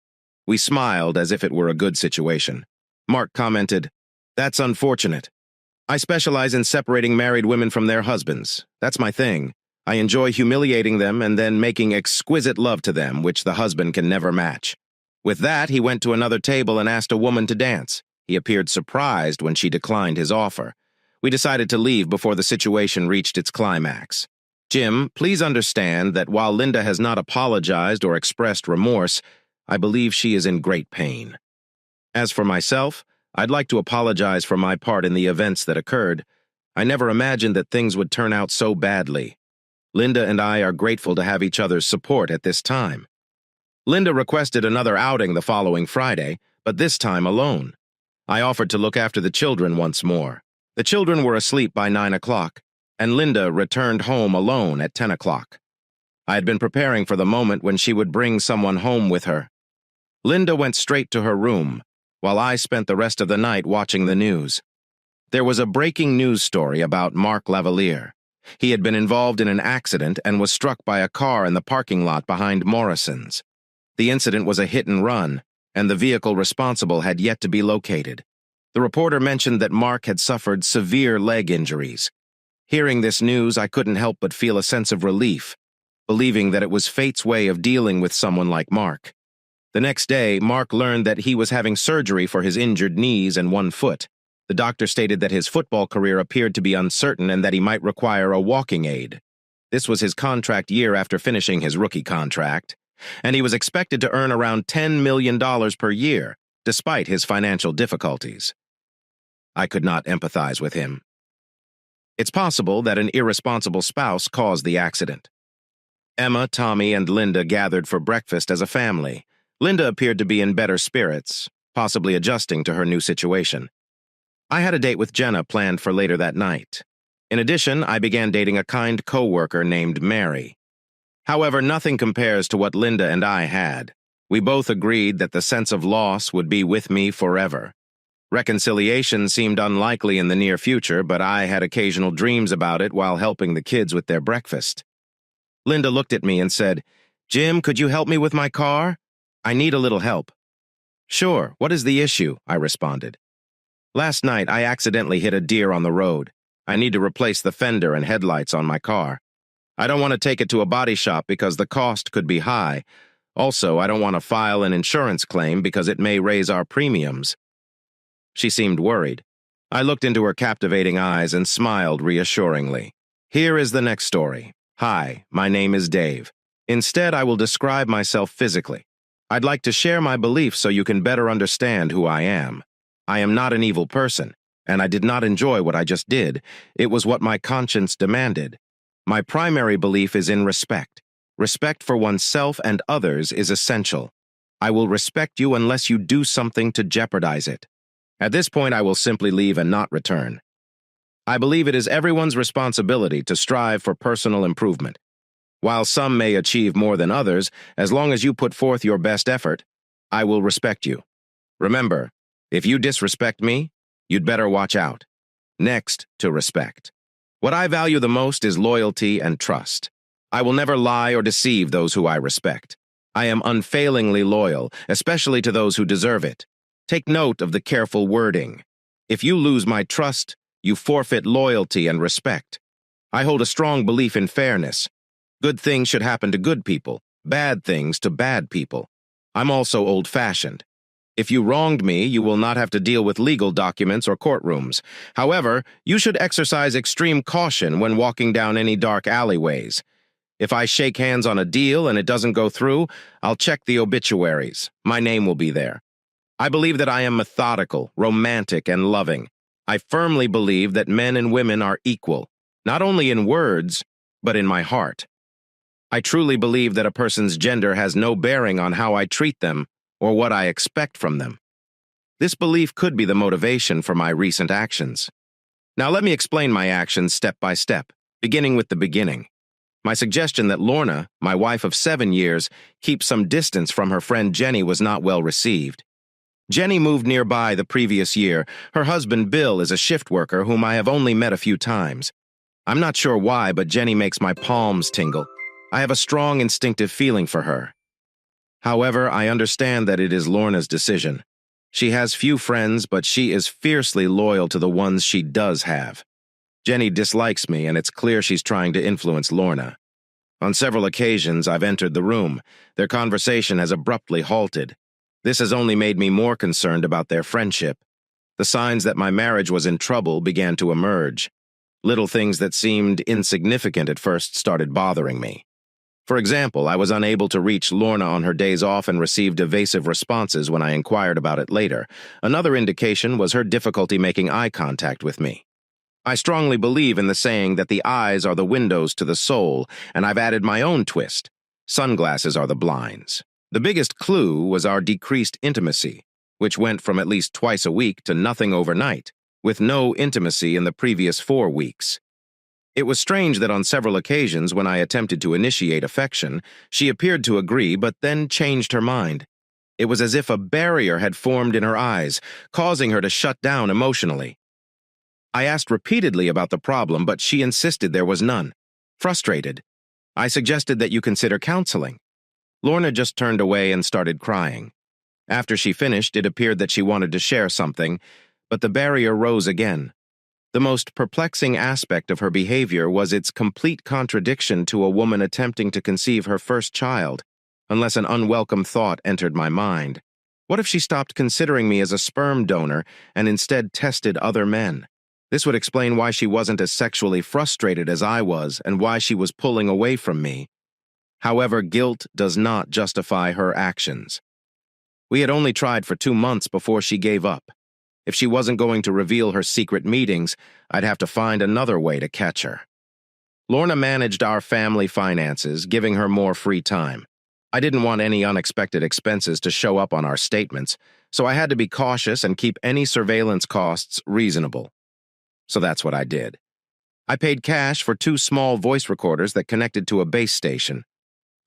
We smiled as if it were a good situation. Mark commented, "That's unfortunate. I specialize in separating married women from their husbands. That's my thing. I enjoy humiliating them and then making exquisite love to them, which the husband can never match." With that, he went to another table and asked a woman to dance. He appeared surprised when she declined his offer. We decided to leave before the situation reached its climax. Jim, please understand that while Linda has not apologized or expressed remorse, I believe she is in great pain. As for myself, I'd like to apologize for my part in the events that occurred. I never imagined that things would turn out so badly. Linda and I are grateful to have each other's support at this time. Linda requested another outing the following Friday, but this time alone. I offered to look after the children once more. The children were asleep by 9 o'clock, and Linda returned home alone at 10 o'clock. I had been preparing for the moment when she would bring someone home with her. Linda went straight to her room, while I spent the rest of the night watching the news. There was a breaking news story about Mark Lavalier. He had been involved in an accident and was struck by a car in the parking lot behind Morrison's. The incident was a hit and run, and the vehicle responsible had yet to be located. The reporter mentioned that Mark had suffered severe leg injuries. Hearing this news, I couldn't help but feel a sense of relief, believing that it was fate's way of dealing with someone like Mark. The next day, Mark learned that he was having surgery for his injured knees and one foot. The doctor stated that his football career appeared to be uncertain and that he might require a walking aid. This was his contract year after finishing his rookie contract, and he was expected to earn around $10 million per year, despite his financial difficulties. I could not empathize with him. It's possible that an irresponsible spouse caused the accident. Emma, Tommy, and Linda gathered for breakfast as a family. Linda appeared to be in better spirits, possibly adjusting to her new situation. I had a date with Jenna planned for later that night. In addition, I began dating a kind co-worker named Mary. However, nothing compares to what Linda and I had. We both agreed that the sense of loss would be with me forever. Reconciliation seemed unlikely in the near future, but I had occasional dreams about it while helping the kids with their breakfast. Linda looked at me and said, "Jim, could you help me with my car? I need a little help." "Sure, what is the issue?" I responded. "Last night, I accidentally hit a deer on the road. I need to replace the fender and headlights on my car. I don't want to take it to a body shop because the cost could be high. Also, I don't want to file an insurance claim because it may raise our premiums." She seemed worried. I looked into her captivating eyes and smiled reassuringly. Here is the next story. Hi, my name is Dave. Instead, I will describe myself physically. I'd like to share my beliefs so you can better understand who I am. I am not an evil person, and I did not enjoy what I just did. It was what my conscience demanded. My primary belief is in respect. Respect for oneself and others is essential. I will respect you unless you do something to jeopardize it. At this point, I will simply leave and not return. I believe it is everyone's responsibility to strive for personal improvement. While some may achieve more than others, as long as you put forth your best effort, I will respect you. Remember, if you disrespect me, you'd better watch out. Next to respect. What I value the most is loyalty and trust. I will never lie or deceive those who I respect. I am unfailingly loyal, especially to those who deserve it. Take note of the careful wording. If you lose my trust, you forfeit loyalty and respect. I hold a strong belief in fairness. Good things should happen to good people, bad things to bad people. I'm also old-fashioned. If you wronged me, you will not have to deal with legal documents or courtrooms. However, you should exercise extreme caution when walking down any dark alleyways. If I shake hands on a deal and it doesn't go through, I'll check the obituaries. My name will be there. I believe that I am methodical, romantic, and loving. I firmly believe that men and women are equal, not only in words, but in my heart. I truly believe that a person's gender has no bearing on how I treat them or what I expect from them. This belief could be the motivation for my recent actions. Now let me explain my actions step by step, beginning with the beginning. My suggestion that Lorna, my wife of 7 years, keep some distance from her friend Jenny was not well received. Jenny moved nearby the previous year. Her husband Bill is a shift worker whom I have only met a few times. I'm not sure why, but Jenny makes my palms tingle. I have a strong instinctive feeling for her. However, I understand that it is Lorna's decision. She has few friends, but she is fiercely loyal to the ones she does have. Jenny dislikes me, and it's clear she's trying to influence Lorna. On several occasions, I've entered the room. Their conversation has abruptly halted. This has only made me more concerned about their friendship. The signs that my marriage was in trouble began to emerge. Little things that seemed insignificant at first started bothering me. For example, I was unable to reach Lorna on her days off and received evasive responses when I inquired about it later. Another indication was her difficulty making eye contact with me. I strongly believe in the saying that the eyes are the windows to the soul, and I've added my own twist. Sunglasses are the blinds. The biggest clue was our decreased intimacy, which went from at least twice a week to nothing overnight, with no intimacy in the previous 4 weeks. It was strange that on several occasions when I attempted to initiate affection, she appeared to agree but then changed her mind. It was as if a barrier had formed in her eyes, causing her to shut down emotionally. I asked repeatedly about the problem, but she insisted there was none. Frustrated, I suggested that you consider counseling. Lorna just turned away and started crying. After she finished, it appeared that she wanted to share something, but the barrier rose again. The most perplexing aspect of her behavior was its complete contradiction to a woman attempting to conceive her first child, unless an unwelcome thought entered my mind. What if she stopped considering me as a sperm donor and instead tested other men? This would explain why she wasn't as sexually frustrated as I was and why she was pulling away from me. However, guilt does not justify her actions. We had only tried for 2 months before she gave up. If she wasn't going to reveal her secret meetings, I'd have to find another way to catch her. Lorna managed our family finances, giving her more free time. I didn't want any unexpected expenses to show up on our statements, so I had to be cautious and keep any surveillance costs reasonable. So that's what I did. I paid cash for 2 small voice recorders that connected to a base station.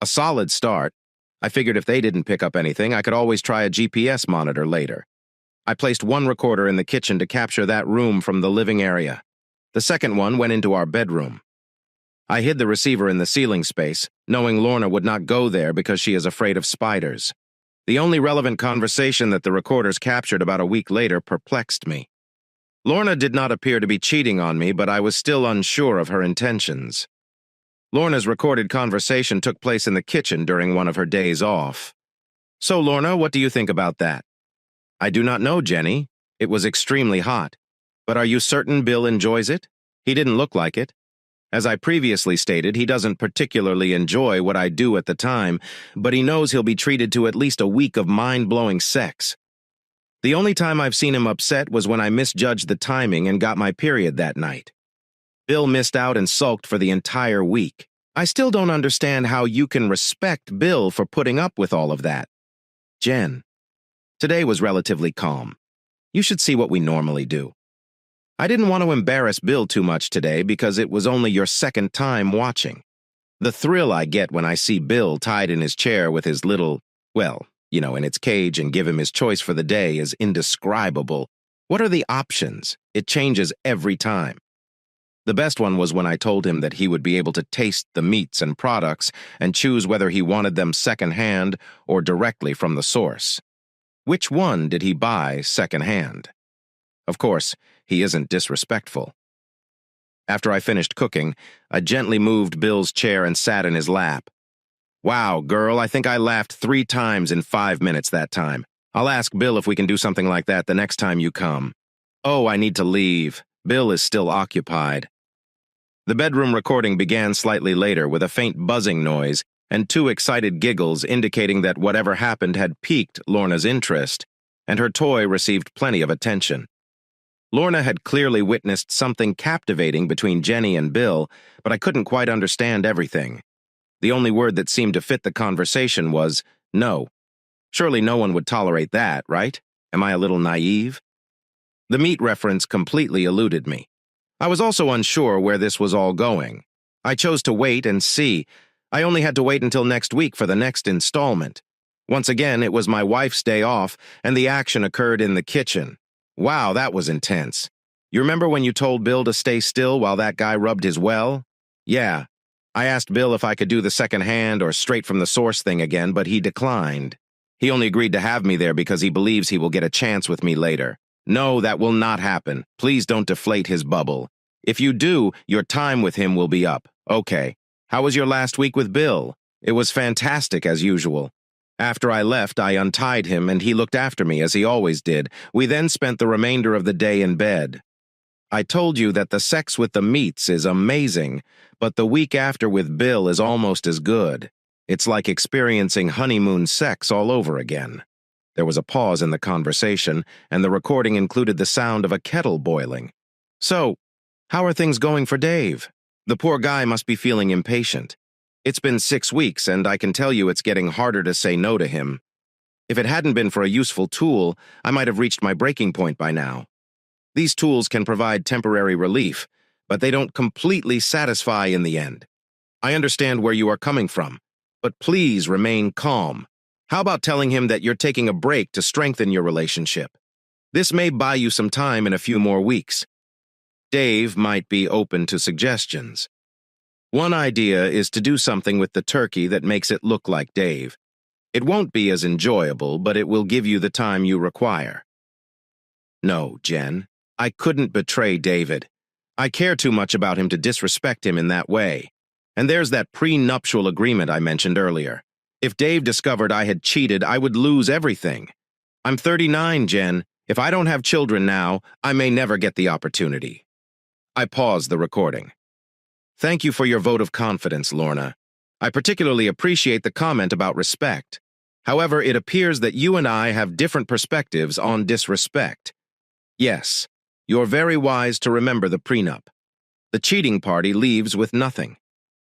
A solid start. I figured if they didn't pick up anything, I could always try a GPS monitor later. I placed 1 recorder in the kitchen to capture that room from the living area. The second one went into our bedroom. I hid the receiver in the ceiling space, knowing Lorna would not go there because she is afraid of spiders. The only relevant conversation that the recorders captured about a week later perplexed me. Lorna did not appear to be cheating on me, but I was still unsure of her intentions. Lorna's recorded conversation took place in the kitchen during one of her days off. So, Lorna, what do you think about that? I do not know, Jenny. It was extremely hot. But are you certain Bill enjoys it? He didn't look like it. As I previously stated, he doesn't particularly enjoy what I do at the time, but he knows he'll be treated to at least a week of mind-blowing sex. The only time I've seen him upset was when I misjudged the timing and got my period that night. Bill missed out and sulked for the entire week. I still don't understand how you can respect Bill for putting up with all of that. Jen. Today was relatively calm. You should see what we normally do. I didn't want to embarrass Bill too much today because it was only your second time watching. The thrill I get when I see Bill tied in his chair with his little, in its cage and give him his choice for the day is indescribable. What are the options? It changes every time. The best one was when I told him that he would be able to taste the meats and products and choose whether he wanted them secondhand or directly from the source. Which one did he buy secondhand? Of course, he isn't disrespectful. After I finished cooking, I gently moved Bill's chair and sat in his lap. Wow, girl, I think I laughed 3 times in 5 minutes that time. I'll ask Bill if we can do something like that the next time you come. Oh, I need to leave. Bill is still occupied. The bedroom recording began slightly later with a faint buzzing noise and 2 excited giggles indicating that whatever happened had piqued Lorna's interest, and her toy received plenty of attention. Lorna had clearly witnessed something captivating between Jenny and Bill, but I couldn't quite understand everything. The only word that seemed to fit the conversation was no. Surely no one would tolerate that, right? Am I a little naive? The meat reference completely eluded me. I was also unsure where this was all going. I chose to wait and see. I only had to wait until next week for the next installment. Once again, it was my wife's day off, and the action occurred in the kitchen. Wow, that was intense. You remember when you told Bill to stay still while that guy rubbed his well? Yeah. I asked Bill if I could do the second-hand or straight-from-the-source thing again, but he declined. He only agreed to have me there because he believes he will get a chance with me later. No, that will not happen. Please don't deflate his bubble. If you do, your time with him will be up. Okay. How was your last week with Bill? It was fantastic as usual. After I left, I untied him and he looked after me as he always did. We then spent the remainder of the day in bed. I told you that the sex with the meats is amazing, but the week after with Bill is almost as good. It's like experiencing honeymoon sex all over again. There was a pause in the conversation, and the recording included the sound of a kettle boiling. So, how are things going for Dave? The poor guy must be feeling impatient. It's been 6 weeks, and I can tell you it's getting harder to say no to him. If it hadn't been for a useful tool, I might have reached my breaking point by now. These tools can provide temporary relief, but they don't completely satisfy in the end. I understand where you are coming from, but please remain calm. How about telling him that you're taking a break to strengthen your relationship? This may buy you some time in a few more weeks. Dave might be open to suggestions. One idea is to do something with the turkey that makes it look like Dave. It won't be as enjoyable, but it will give you the time you require. No, Jen, I couldn't betray David. I care too much about him to disrespect him in that way. And there's that prenuptial agreement I mentioned earlier. If Dave discovered I had cheated, I would lose everything. I'm 39, Jen. If I don't have children now, I may never get the opportunity. I paused the recording. Thank you for your vote of confidence, Lorna. I particularly appreciate the comment about respect. However, it appears that you and I have different perspectives on disrespect. Yes, you're very wise to remember the prenup. The cheating party leaves with nothing.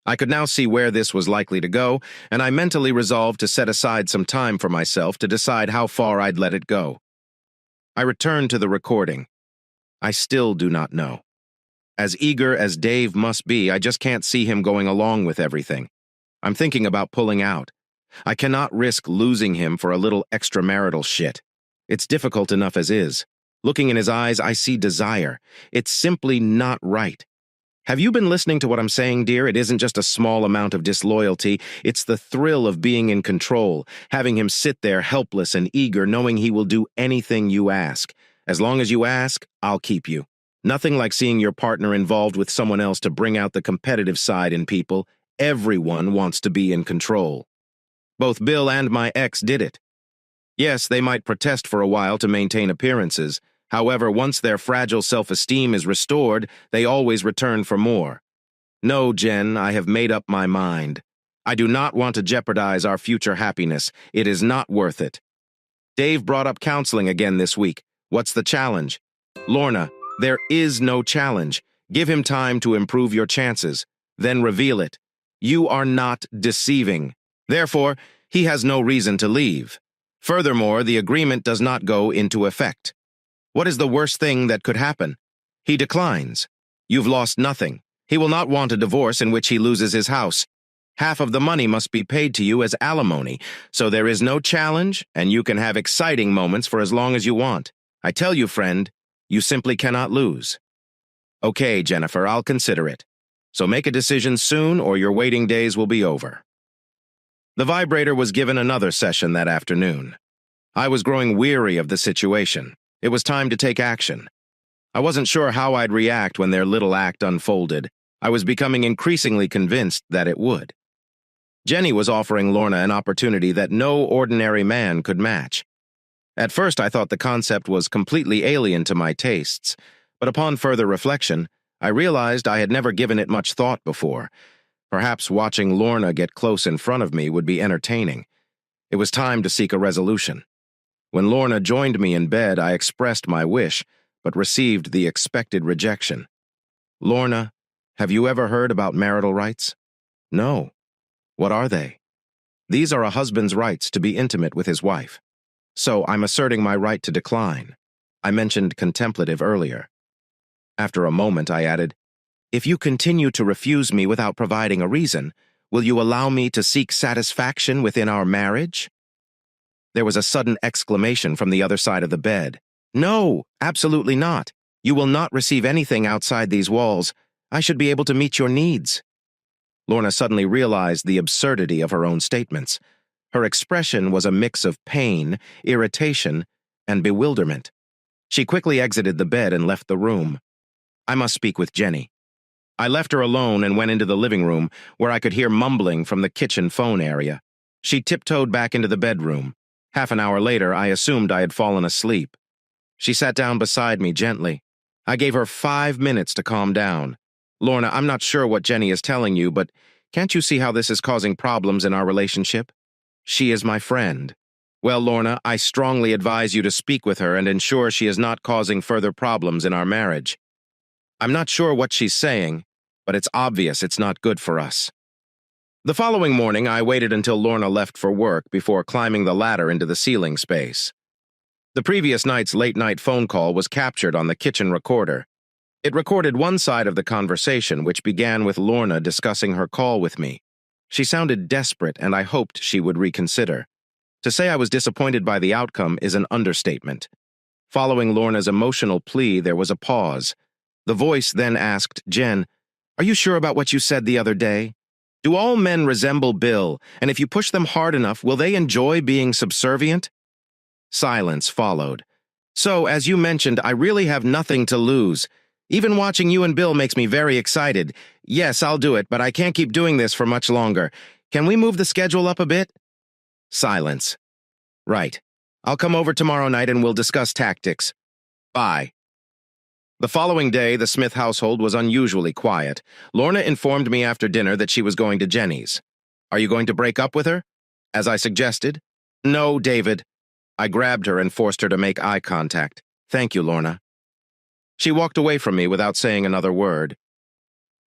I could now see where this was likely to go, and I mentally resolved to set aside some time for myself to decide how far I'd let it go. I returned to the recording. I still do not know. As eager as Dave must be, I just can't see him going along with everything. I'm thinking about pulling out. I cannot risk losing him for a little extramarital shit. It's difficult enough as is. Looking in his eyes, I see desire. It's simply not right. Have you been listening to what I'm saying, dear? It isn't just a small amount of disloyalty. It's the thrill of being in control, having him sit there helpless and eager, knowing he will do anything you ask. As long as you ask, I'll keep you. Nothing like seeing your partner involved with someone else to bring out the competitive side in people. Everyone wants to be in control. Both Bill and my ex did it. Yes, they might protest for a while to maintain appearances. However, once their fragile self-esteem is restored, they always return for more. No, Jen, I have made up my mind. I do not want to jeopardize our future happiness. It is not worth it. Dave brought up counseling again this week. What's the challenge? Lorna, there is no challenge. Give him time to improve your chances. Then reveal it. You are not deceiving. Therefore, he has no reason to leave. Furthermore, the agreement does not go into effect. What is the worst thing that could happen? He declines. You've lost nothing. He will not want a divorce in which he loses his house. Half of the money must be paid to you as alimony, so there is no challenge, and you can have exciting moments for as long as you want. I tell you, friend, you simply cannot lose. Okay, Jennifer, I'll consider it. So make a decision soon or your waiting days will be over. The vibrator was given another session that afternoon. I was growing weary of the situation. It was time to take action. I wasn't sure how I'd react when their little act unfolded. I was becoming increasingly convinced that it would. Jenny was offering Lorna an opportunity that no ordinary man could match. At first, I thought the concept was completely alien to my tastes, but upon further reflection, I realized I had never given it much thought before. Perhaps watching Lorna get close in front of me would be entertaining. It was time to seek a resolution. When Lorna joined me in bed, I expressed my wish, but received the expected rejection. Lorna, have you ever heard about marital rights? No. What are they? These are a husband's rights to be intimate with his wife. So I'm asserting my right to decline. I mentioned contemplative earlier. After a moment, I added, if you continue to refuse me without providing a reason, will you allow me to seek satisfaction within our marriage? There was a sudden exclamation from the other side of the bed. No, absolutely not. You will not receive anything outside these walls. I should be able to meet your needs. Lorna suddenly realized the absurdity of her own statements. Her expression was a mix of pain, irritation, and bewilderment. She quickly exited the bed and left the room. I must speak with Jenny. I left her alone and went into the living room, where I could hear mumbling from the kitchen phone area. She tiptoed back into the bedroom. Half an hour later, I assumed I had fallen asleep. She sat down beside me gently. I gave her 5 minutes to calm down. Lorna, I'm not sure what Jenny is telling you, but can't you see how this is causing problems in our relationship? She is my friend. Well, Lorna, I strongly advise you to speak with her and ensure she is not causing further problems in our marriage. I'm not sure what she's saying, but it's obvious it's not good for us. The following morning, I waited until Lorna left for work before climbing the ladder into the ceiling space. The previous night's late-night phone call was captured on the kitchen recorder. It recorded one side of the conversation, which began with Lorna discussing her call with me. She sounded desperate, and I hoped she would reconsider. To say I was disappointed by the outcome is an understatement. Following Lorna's emotional plea, there was a pause. The voice then asked Jen, "Are you sure about what you said the other day? Do all men resemble Bill, and if you push them hard enough, will they enjoy being subservient?" Silence followed. "So, as you mentioned, I really have nothing to lose. Even watching you and Bill makes me very excited. Yes, I'll do it, but I can't keep doing this for much longer. Can we move the schedule up a bit?" Silence. "Right. I'll come over tomorrow night and we'll discuss tactics. Bye." The following day, the Smith household was unusually quiet. Lorna informed me after dinner that she was going to Jenny's. "Are you going to break up with her?" As I suggested. "No, David." I grabbed her and forced her to make eye contact. "Thank you, Lorna." She walked away from me without saying another word.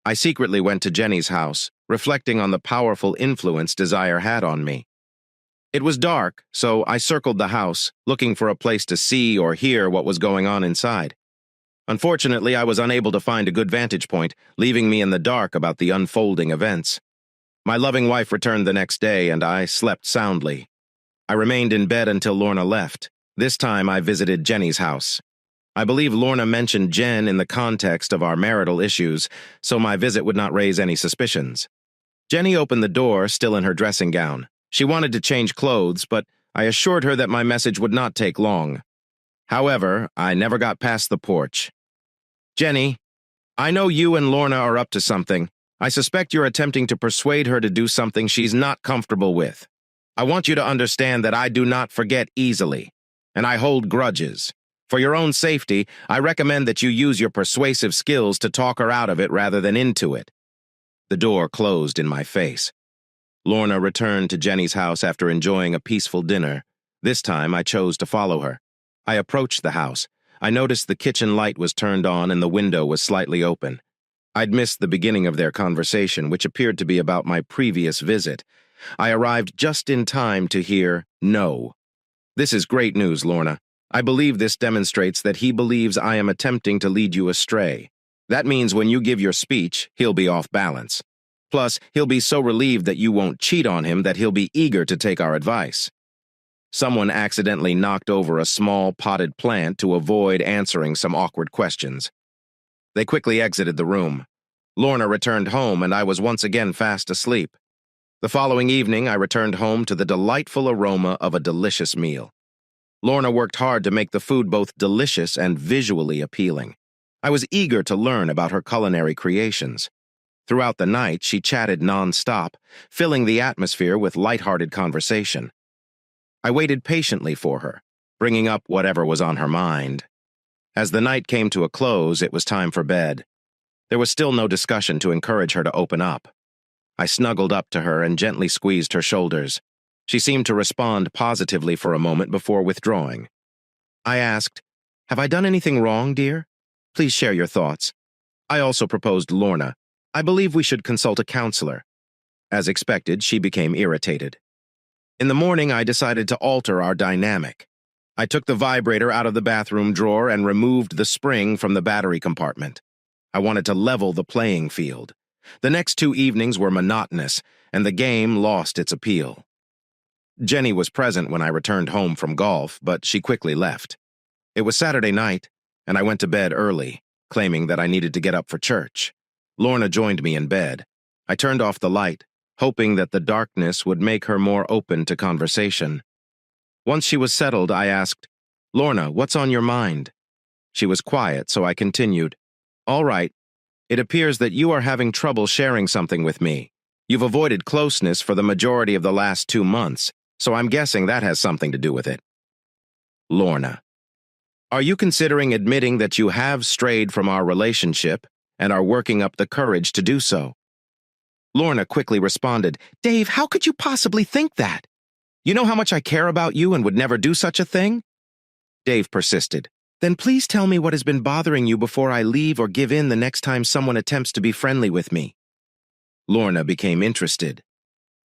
I secretly went to Jenny's house, reflecting on the powerful influence desire had on me. It was dark, so I circled the house, looking for a place to see or hear what was going on inside. Unfortunately, I was unable to find a good vantage point, leaving me in the dark about the unfolding events. My loving wife returned the next day, and I slept soundly. I remained in bed until Lorna left. This time I visited Jenny's house. I believe Lorna mentioned Jen in the context of our marital issues, so my visit would not raise any suspicions. Jenny opened the door, still in her dressing gown. She wanted to change clothes, but I assured her that my message would not take long. However, I never got past the porch. "Jenny, I know you and Lorna are up to something. I suspect you're attempting to persuade her to do something she's not comfortable with. I want you to understand that I do not forget easily, and I hold grudges. For your own safety, I recommend that you use your persuasive skills to talk her out of it rather than into it." The door closed in my face. Lorna returned to Jenny's house after enjoying a peaceful dinner. This time, I chose to follow her. I approached the house. I noticed the kitchen light was turned on and the window was slightly open. I'd missed the beginning of their conversation, which appeared to be about my previous visit. I arrived just in time to hear no. "This is great news, Lorna. I believe this demonstrates that he believes I am attempting to lead you astray. That means when you give your speech, he'll be off balance. Plus, he'll be so relieved that you won't cheat on him that he'll be eager to take our advice." Someone accidentally knocked over a small potted plant to avoid answering some awkward questions. They quickly exited the room. Lorna returned home, and I was once again fast asleep. The following evening, I returned home to the delightful aroma of a delicious meal. Lorna worked hard to make the food both delicious and visually appealing. I was eager to learn about her culinary creations. Throughout the night, she chatted non-stop, filling the atmosphere with light-hearted conversation. I waited patiently for her, bringing up whatever was on her mind. As the night came to a close, it was time for bed. There was still no discussion to encourage her to open up. I snuggled up to her and gently squeezed her shoulders. She seemed to respond positively for a moment before withdrawing. I asked, "Have I done anything wrong, dear? Please share your thoughts." I also proposed Lorna. "I believe we should consult a counselor." As expected, she became irritated. In the morning, I decided to alter our dynamic. I took the vibrator out of the bathroom drawer and removed the spring from the battery compartment. I wanted to level the playing field. The next 2 evenings were monotonous, and the game lost its appeal. Jenny was present when I returned home from golf, but she quickly left. It was Saturday night, and I went to bed early, claiming that I needed to get up for church. Lorna joined me in bed. I turned off the light, hoping that the darkness would make her more open to conversation. Once she was settled, I asked, "Lorna, what's on your mind?" She was quiet, so I continued, "All right. It appears that you are having trouble sharing something with me. You've avoided closeness for the majority of the last 2 months, so I'm guessing that has something to do with it." Lorna, "Are you considering admitting that you have strayed from our relationship and are working up the courage to do so?" Lorna quickly responded, "Dave, how could you possibly think that? You know how much I care about you and would never do such a thing?" Dave persisted. "Then please tell me what has been bothering you before I leave or give in the next time someone attempts to be friendly with me." Lorna became interested.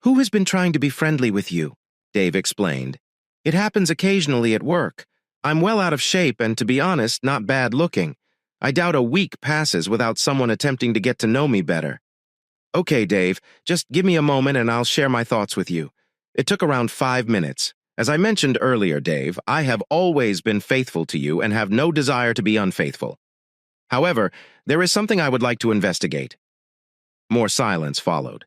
"Who has been trying to be friendly with you?" Dave explained. "It happens occasionally at work. I'm well out of shape and, to be honest, not bad looking. I doubt a week passes without someone attempting to get to know me better." "Okay, Dave, just give me a moment and I'll share my thoughts with you." It took around 5 minutes. "As I mentioned earlier, Dave, I have always been faithful to you and have no desire to be unfaithful. However, there is something I would like to investigate. More silence followed.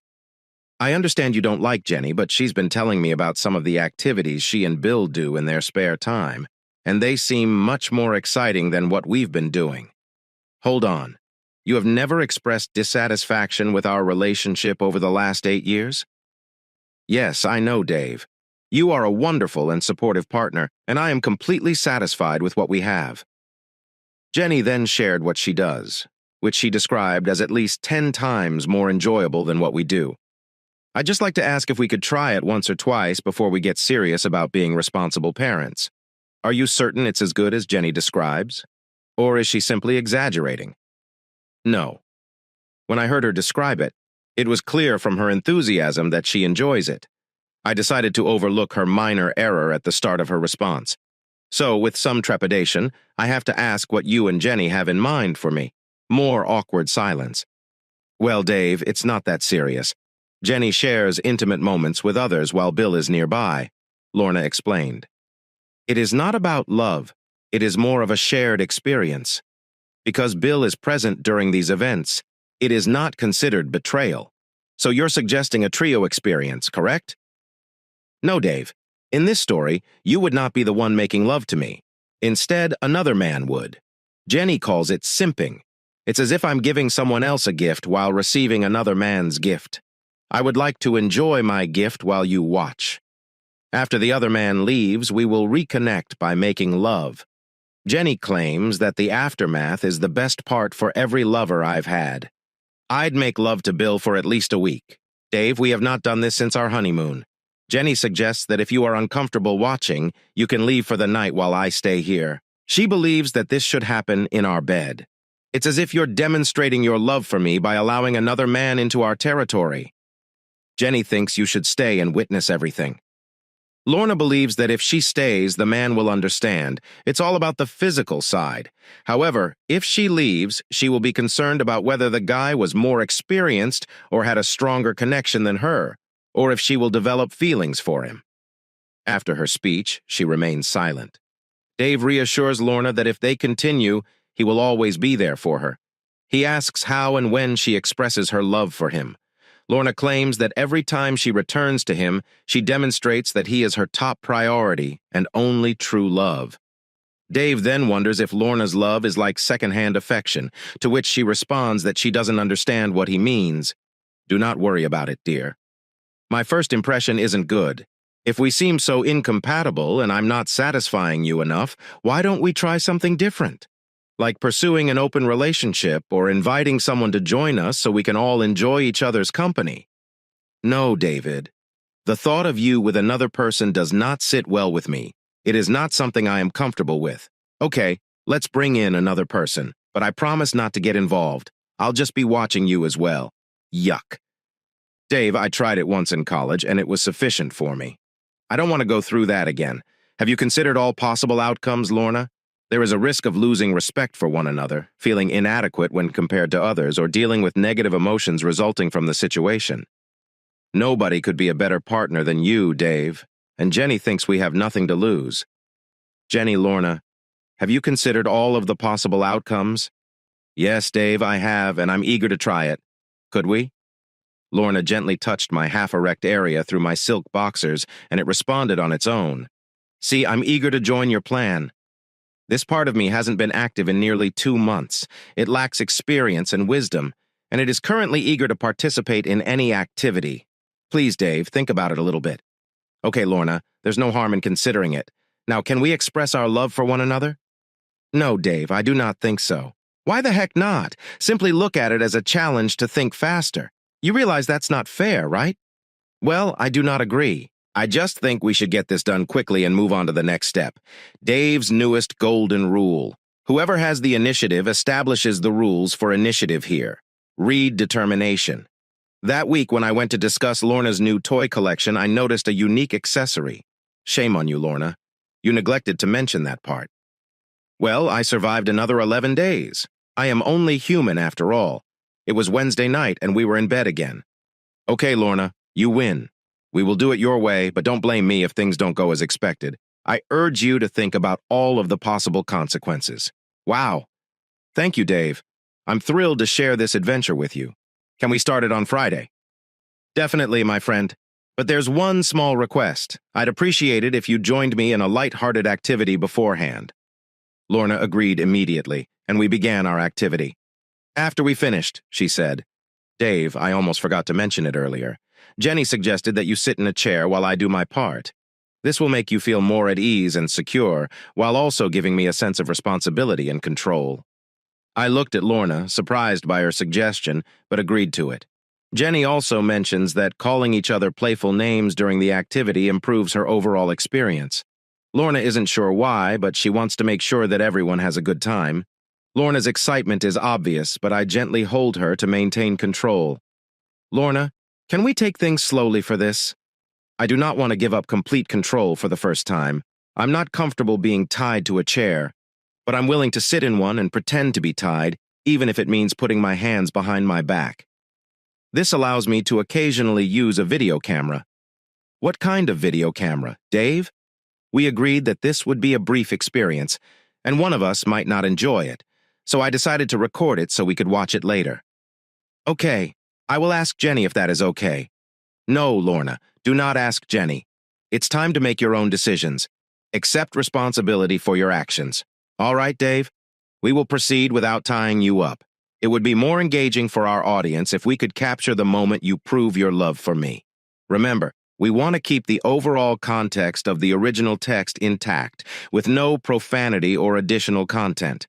I understand you don't like Jenny, but she's been telling me about some of the activities she and Bill do in their spare time, and they seem much more exciting than what we've been doing. Hold on. You have never expressed dissatisfaction with our relationship over the last 8 years? Yes, I know, Dave. You are a wonderful and supportive partner, and I am completely satisfied with what we have. Jenny then shared what she does, which she described as at least 10 times more enjoyable than what we do. I'd just like to ask if we could try it once or twice before we get serious about being responsible parents. Are you certain it's as good as Jenny describes? Or is she simply exaggerating? No. When I heard her describe it, it was clear from her enthusiasm that she enjoys it. I decided to overlook her minor error at the start of her response. So, with some trepidation, I have to ask what you and Jenny have in mind for me. More awkward silence. Well, Dave, it's not that serious. Jenny shares intimate moments with others while Bill is nearby, Lorna explained. It is not about love. It is more of a shared experience. Because Bill is present during these events, it is not considered betrayal. So you're suggesting a trio experience, correct? No, Dave. In this story, you would not be the one making love to me. Instead, another man would. Jenny calls it simping. It's as if I'm giving someone else a gift while receiving another man's gift. I would like to enjoy my gift while you watch. After the other man leaves, we will reconnect by making love. Jenny claims that the aftermath is the best part for every lover I've had. I'd make love to Bill for at least a week. Dave, we have not done this since our honeymoon. Jenny suggests that if you are uncomfortable watching, you can leave for the night while I stay here. She believes that this should happen in our bed. It's as if you're demonstrating your love for me by allowing another man into our territory. Jenny thinks you should stay and witness everything. Lorna believes that if she stays, the man will understand. It's all about the physical side. However, if she leaves, she will be concerned about whether the guy was more experienced or had a stronger connection than her, or if she will develop feelings for him. After her speech, she remains silent. Dave reassures Lorna that if they continue, he will always be there for her. He asks how and when she expresses her love for him. Lorna claims that every time she returns to him, she demonstrates that he is her top priority and only true love. Dave then wonders if Lorna's love is like secondhand affection, to which she responds that she doesn't understand what he means. Do not worry about it, dear. My first impression isn't good. If we seem so incompatible and I'm not satisfying you enough, why don't we try something different? Like pursuing an open relationship or inviting someone to join us so we can all enjoy each other's company. No, David. The thought of you with another person does not sit well with me. It is not something I am comfortable with. Okay, let's bring in another person, but I promise not to get involved. I'll just be watching you as well. Yuck. Dave, I tried it once in college and it was sufficient for me. I don't want to go through that again. Have you considered all possible outcomes, Lorna? There is a risk of losing respect for one another, feeling inadequate when compared to others, or dealing with negative emotions resulting from the situation. Nobody could be a better partner than you, Dave, and Jenny thinks we have nothing to lose. Jenny, Lorna, have you considered all of the possible outcomes? Yes, Dave, I have, and I'm eager to try it. Could we? Lorna gently touched my half-erect area through my silk boxers, and it responded on its own. See, I'm eager to join your plan. This part of me hasn't been active in nearly 2 months. It lacks experience and wisdom, and it is currently eager to participate in any activity. Please, Dave, think about it a little bit. Okay, Lorna, there's no harm in considering it. Now, can we express our love for one another? No, Dave, I do not think so. Why the heck not? Simply look at it as a challenge to think faster. You realize that's not fair, right? Well, I do not agree. I just think we should get this done quickly and move on to the next step. Dave's newest golden rule. Whoever has the initiative establishes the rules for initiative here. Read determination. That week when I went to discuss Lorna's new toy collection, I noticed a unique accessory. Shame on you, Lorna. You neglected to mention that part. Well, I survived another 11 days. I am only human after all. It was Wednesday night and we were in bed again. Okay, Lorna, you win. We will do it your way, but don't blame me if things don't go as expected. I urge you to think about all of the possible consequences. Wow. Thank you, Dave. I'm thrilled to share this adventure with you. Can we start it on Friday? Definitely, my friend. But there's one small request. I'd appreciate it if you joined me in a light-hearted activity beforehand. Lorna agreed immediately, and we began our activity. After we finished, she said, Dave, I almost forgot to mention it earlier. Jenny suggested that you sit in a chair while I do my part. This will make you feel more at ease and secure, while also giving me a sense of responsibility and control. I looked at Lorna, surprised by her suggestion, but agreed to it. Jenny also mentions that calling each other playful names during the activity improves her overall experience. Lorna isn't sure why, but she wants to make sure that everyone has a good time. Lorna's excitement is obvious, but I gently hold her to maintain control. Lorna, can we take things slowly for this? I do not want to give up complete control for the first time. I'm not comfortable being tied to a chair, but I'm willing to sit in one and pretend to be tied, even if it means putting my hands behind my back. This allows me to occasionally use a video camera. What kind of video camera, Dave? We agreed that this would be a brief experience, and one of us might not enjoy it, so I decided to record it so we could watch it later. Okay, I will ask Jenny if that is okay. No, Lorna, do not ask Jenny. It's time to make your own decisions. Accept responsibility for your actions. All right, Dave? We will proceed without tying you up. It would be more engaging for our audience if we could capture the moment you prove your love for me. Remember, we want to keep the overall context of the original text intact, with no profanity or additional content.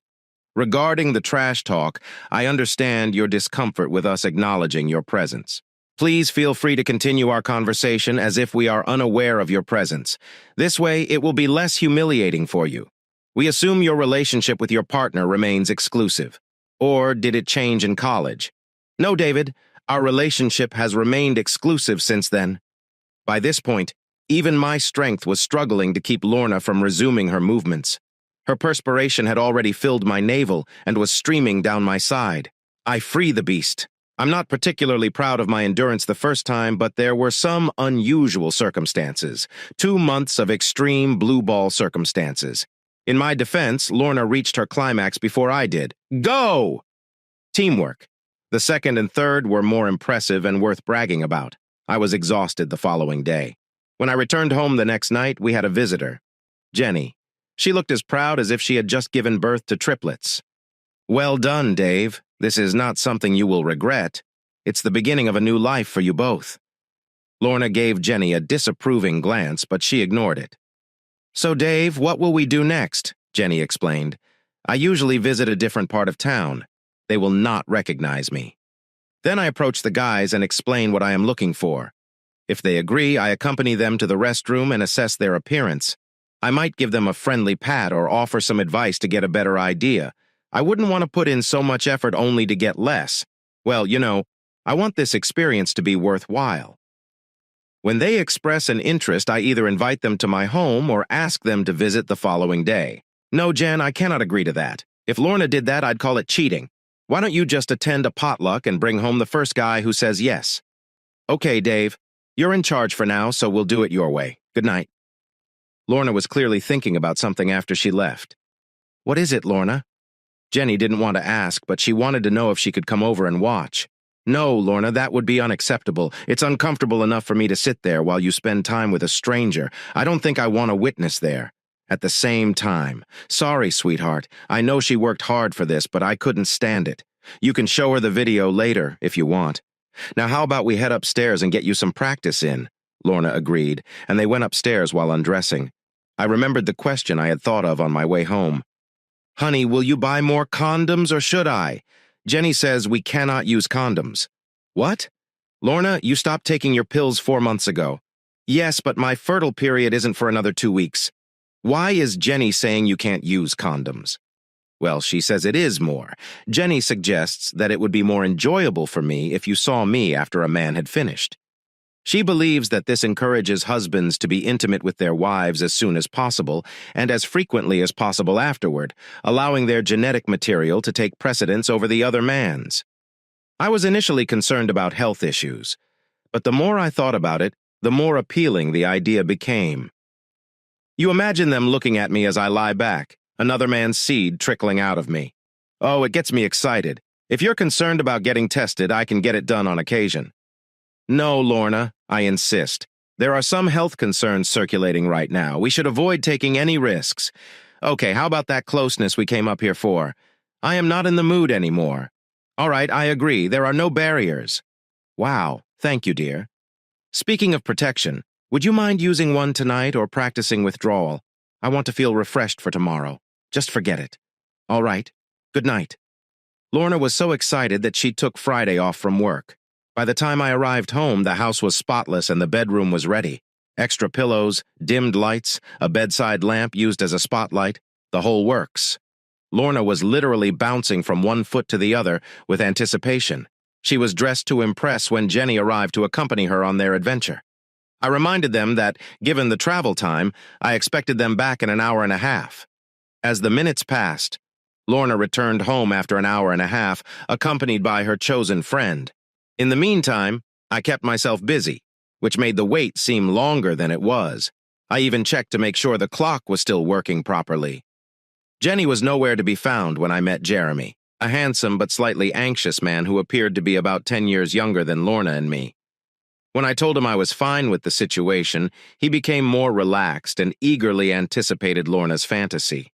Regarding the trash talk, I understand your discomfort with us acknowledging your presence. Please feel free to continue our conversation as if we are unaware of your presence. This way, it will be less humiliating for you. We assume your relationship with your partner remains exclusive. Or did it change in college? No, David, our relationship has remained exclusive since then. By this point, even my strength was struggling to keep Lorna from resuming her movements. Her perspiration had already filled my navel and was streaming down my side. I free the beast. I'm not particularly proud of my endurance the first time, but there were some unusual circumstances. 2 months of extreme blue ball circumstances. In my defense, Lorna reached her climax before I did. Go! Teamwork. The second and third were more impressive and worth bragging about. I was exhausted the following day. When I returned home the next night, we had a visitor. Jenny. She looked as proud as if she had just given birth to triplets. Well done, Dave. This is not something you will regret. It's the beginning of a new life for you both. Lorna gave Jenny a disapproving glance, but she ignored it. So, Dave, what will we do next? Jenny explained. I usually visit a different part of town. They will not recognize me. Then I approach the guys and explain what I am looking for. If they agree, I accompany them to the restroom and assess their appearance. I might give them a friendly pat or offer some advice to get a better idea. I wouldn't want to put in so much effort only to get less. Well, I want this experience to be worthwhile. When they express an interest, I either invite them to my home or ask them to visit the following day. No, Jen, I cannot agree to that. If Lorna did that, I'd call it cheating. Why don't you just attend a potluck and bring home the first guy who says yes? Okay, Dave. You're in charge for now, so we'll do it your way. Good night. Lorna was clearly thinking about something after she left. What is it, Lorna? Jenny didn't want to ask, but she wanted to know if she could come over and watch. No, Lorna, that would be unacceptable. It's uncomfortable enough for me to sit there while you spend time with a stranger. I don't think I want a witness there. At the same time, sorry, sweetheart. I know she worked hard for this, but I couldn't stand it. You can show her the video later, if you want. Now how about we head upstairs and get you some practice in? Lorna agreed, and they went upstairs while undressing. I remembered the question I had thought of on my way home. Honey, will you buy more condoms or should I? Jenny says we cannot use condoms. What? Lorna, you stopped taking your pills 4 months ago. Yes, but my fertile period isn't for another 2 weeks. Why is Jenny saying you can't use condoms? Well, she says it is more. Jenny suggests that it would be more enjoyable for me if you saw me after a man had finished. She believes that this encourages husbands to be intimate with their wives as soon as possible and as frequently as possible afterward, allowing their genetic material to take precedence over the other man's. I was initially concerned about health issues, but the more I thought about it, the more appealing the idea became. You imagine them looking at me as I lie back, another man's seed trickling out of me. Oh, it gets me excited. If you're concerned about getting tested, I can get it done on occasion. No, Lorna, I insist. There are some health concerns circulating right now. We should avoid taking any risks. Okay, how about that closeness we came up here for? I am not in the mood anymore. All right, I agree. There are no barriers. Wow, thank you, dear. Speaking of protection, would you mind using one tonight or practicing withdrawal? I want to feel refreshed for tomorrow. Just forget it. All right. Good night. Lorna was so excited that she took Friday off from work. By the time I arrived home, the house was spotless and the bedroom was ready. Extra pillows, dimmed lights, a bedside lamp used as a spotlight, the whole works. Lorna was literally bouncing from one foot to the other with anticipation. She was dressed to impress when Jenny arrived to accompany her on their adventure. I reminded them that, given the travel time, I expected them back in an hour and a half. As the minutes passed, Lorna returned home after an hour and a half, accompanied by her chosen friend. In the meantime, I kept myself busy, which made the wait seem longer than it was. I even checked to make sure the clock was still working properly. Jenny was nowhere to be found when I met Jeremy, a handsome but slightly anxious man who appeared to be about 10 years younger than Lorna and me. When I told him I was fine with the situation, he became more relaxed and eagerly anticipated Lorna's fantasy.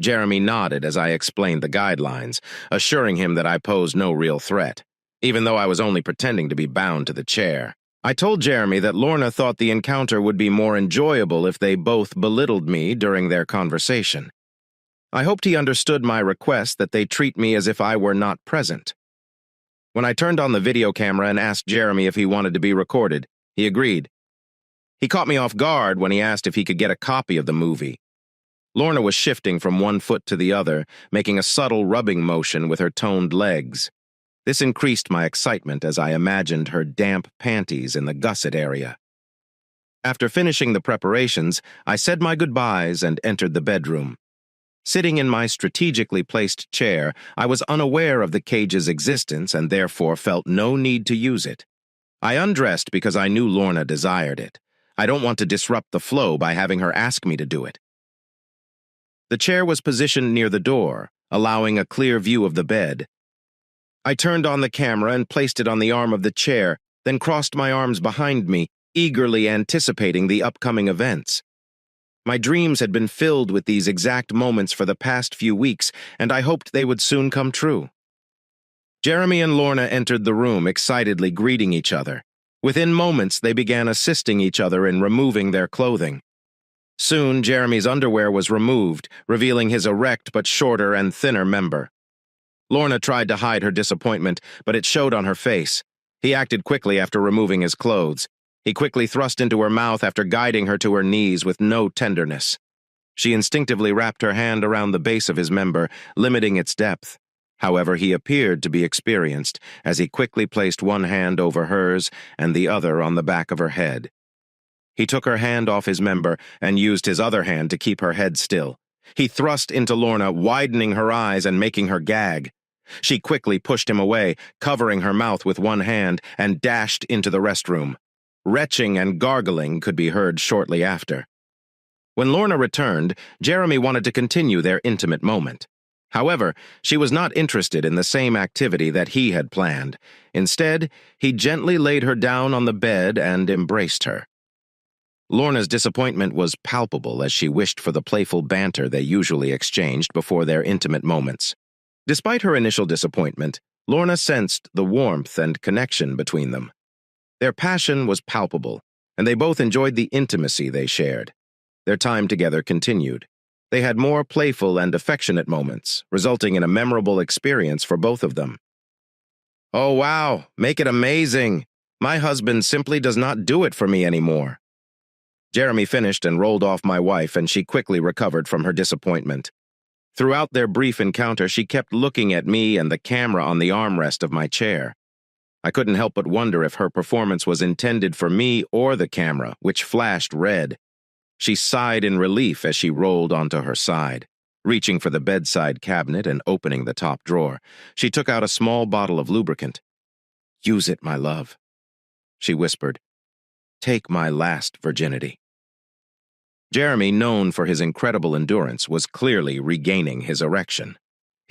Jeremy nodded as I explained the guidelines, assuring him that I posed no real threat, even though I was only pretending to be bound to the chair. I told Jeremy that Lorna thought the encounter would be more enjoyable if they both belittled me during their conversation. I hoped he understood my request that they treat me as if I were not present. When I turned on the video camera and asked Jeremy if he wanted to be recorded, he agreed. He caught me off guard when he asked if he could get a copy of the movie. Lorna was shifting from one foot to the other, making a subtle rubbing motion with her toned legs. This increased my excitement as I imagined her damp panties in the gusset area. After finishing the preparations, I said my goodbyes and entered the bedroom. Sitting in my strategically placed chair, I was unaware of the cage's existence and therefore felt no need to use it. I undressed because I knew Lorna desired it. I don't want to disrupt the flow by having her ask me to do it. The chair was positioned near the door, allowing a clear view of the bed. I turned on the camera and placed it on the arm of the chair, then crossed my arms behind me, eagerly anticipating the upcoming events. My dreams had been filled with these exact moments for the past few weeks, and I hoped they would soon come true. Jeremy and Lorna entered the room, excitedly greeting each other. Within moments, they began assisting each other in removing their clothing. Soon, Jeremy's underwear was removed, revealing his erect but shorter and thinner member. Lorna tried to hide her disappointment, but it showed on her face. He acted quickly after removing his clothes. He quickly thrust into her mouth after guiding her to her knees with no tenderness. She instinctively wrapped her hand around the base of his member, limiting its depth. However, he appeared to be experienced, as he quickly placed one hand over hers and the other on the back of her head. He took her hand off his member and used his other hand to keep her head still. He thrust into Lorna, widening her eyes and making her gag. She quickly pushed him away, covering her mouth with one hand, and dashed into the restroom. Retching and gargling could be heard shortly after. When Lorna returned, Jeremy wanted to continue their intimate moment. However, she was not interested in the same activity that he had planned. Instead, he gently laid her down on the bed and embraced her. Lorna's disappointment was palpable as she wished for the playful banter they usually exchanged before their intimate moments. Despite her initial disappointment, Lorna sensed the warmth and connection between them. Their passion was palpable, and they both enjoyed the intimacy they shared. Their time together continued. They had more playful and affectionate moments, resulting in a memorable experience for both of them. Oh wow, make it amazing. My husband simply does not do it for me anymore. Jeremy finished and rolled off my wife, and she quickly recovered from her disappointment. Throughout their brief encounter, she kept looking at me and the camera on the armrest of my chair. I couldn't help but wonder if her performance was intended for me or the camera, which flashed red. She sighed in relief as she rolled onto her side. Reaching for the bedside cabinet and opening the top drawer, she took out a small bottle of lubricant. "Use it, my love," she whispered. "Take my last virginity." Jeremy, known for his incredible endurance, was clearly regaining his erection.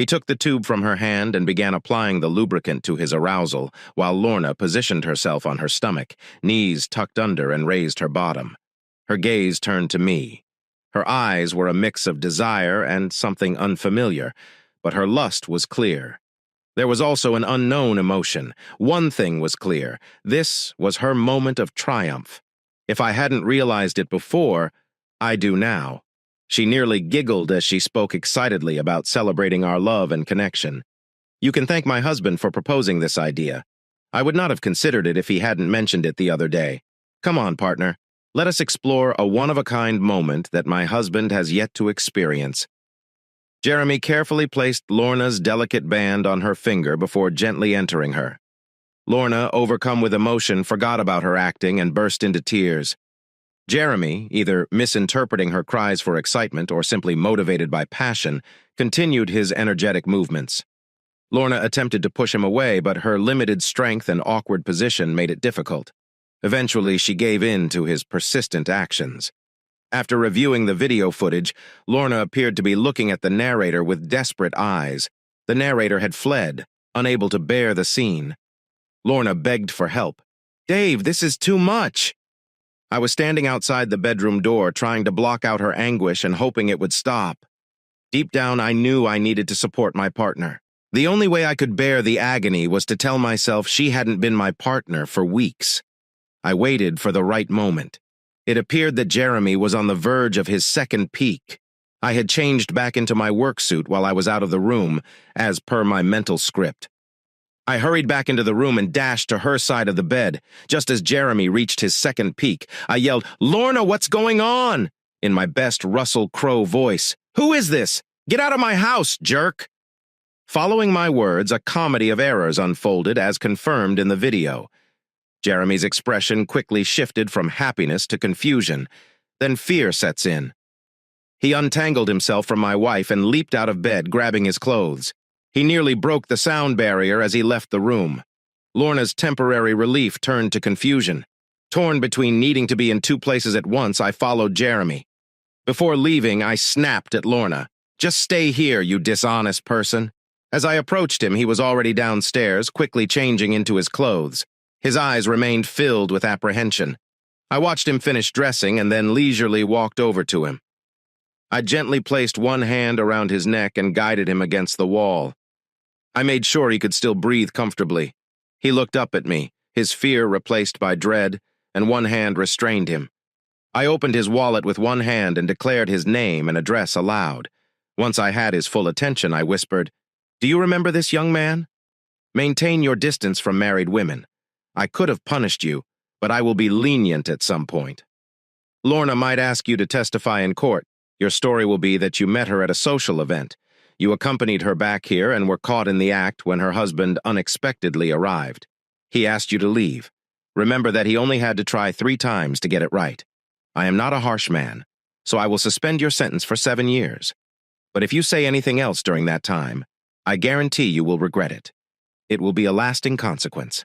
He took the tube from her hand and began applying the lubricant to his arousal, while Lorna positioned herself on her stomach, knees tucked under and raised her bottom. Her gaze turned to me. Her eyes were a mix of desire and something unfamiliar, but her lust was clear. There was also an unknown emotion. One thing was clear. This was her moment of triumph. If I hadn't realized it before, I do now. She nearly giggled as she spoke excitedly about celebrating our love and connection. You can thank my husband for proposing this idea. I would not have considered it if he hadn't mentioned it the other day. Come on, partner. Let us explore a one-of-a-kind moment that my husband has yet to experience. Jeremy carefully placed Lorna's delicate band on her finger before gently entering her. Lorna, overcome with emotion, forgot about her acting and burst into tears. Jeremy, either misinterpreting her cries for excitement or simply motivated by passion, continued his energetic movements. Lorna attempted to push him away, but her limited strength and awkward position made it difficult. Eventually, she gave in to his persistent actions. After reviewing the video footage, Lorna appeared to be looking at the narrator with desperate eyes. The narrator had fled, unable to bear the scene. Lorna begged for help. "Dave, this is too much." I was standing outside the bedroom door, trying to block out her anguish and hoping it would stop. Deep down, I knew I needed to support my partner. The only way I could bear the agony was to tell myself she hadn't been my partner for weeks. I waited for the right moment. It appeared that Jeremy was on the verge of his second peak. I had changed back into my work suit while I was out of the room, as per my mental script. I hurried back into the room and dashed to her side of the bed. Just as Jeremy reached his second peak, I yelled, "Lorna, what's going on?" in my best Russell Crowe voice. "Who is this? Get out of my house, jerk!" Following my words, a comedy of errors unfolded as confirmed in the video. Jeremy's expression quickly shifted from happiness to confusion. Then fear sets in. He untangled himself from my wife and leaped out of bed, grabbing his clothes. He nearly broke the sound barrier as he left the room. Lorna's temporary relief turned to confusion. Torn between needing to be in two places at once, I followed Jeremy. Before leaving, I snapped at Lorna. "Just stay here, you dishonest person." As I approached him, he was already downstairs, quickly changing into his clothes. His eyes remained filled with apprehension. I watched him finish dressing and then leisurely walked over to him. I gently placed one hand around his neck and guided him against the wall. I made sure he could still breathe comfortably. He looked up at me, his fear replaced by dread, and one hand restrained him. I opened his wallet with one hand and declared his name and address aloud. Once I had his full attention, I whispered, "Do you remember this young man? Maintain your distance from married women. I could have punished you, but I will be lenient at some point. Lorna might ask you to testify in court. Your story will be that you met her at a social event. You accompanied her back here and were caught in the act when her husband unexpectedly arrived. He asked you to leave. Remember that he only had to try 3 times to get it right. I am not a harsh man, so I will suspend your sentence for 7 years. But if you say anything else during that time, I guarantee you will regret it. It will be a lasting consequence."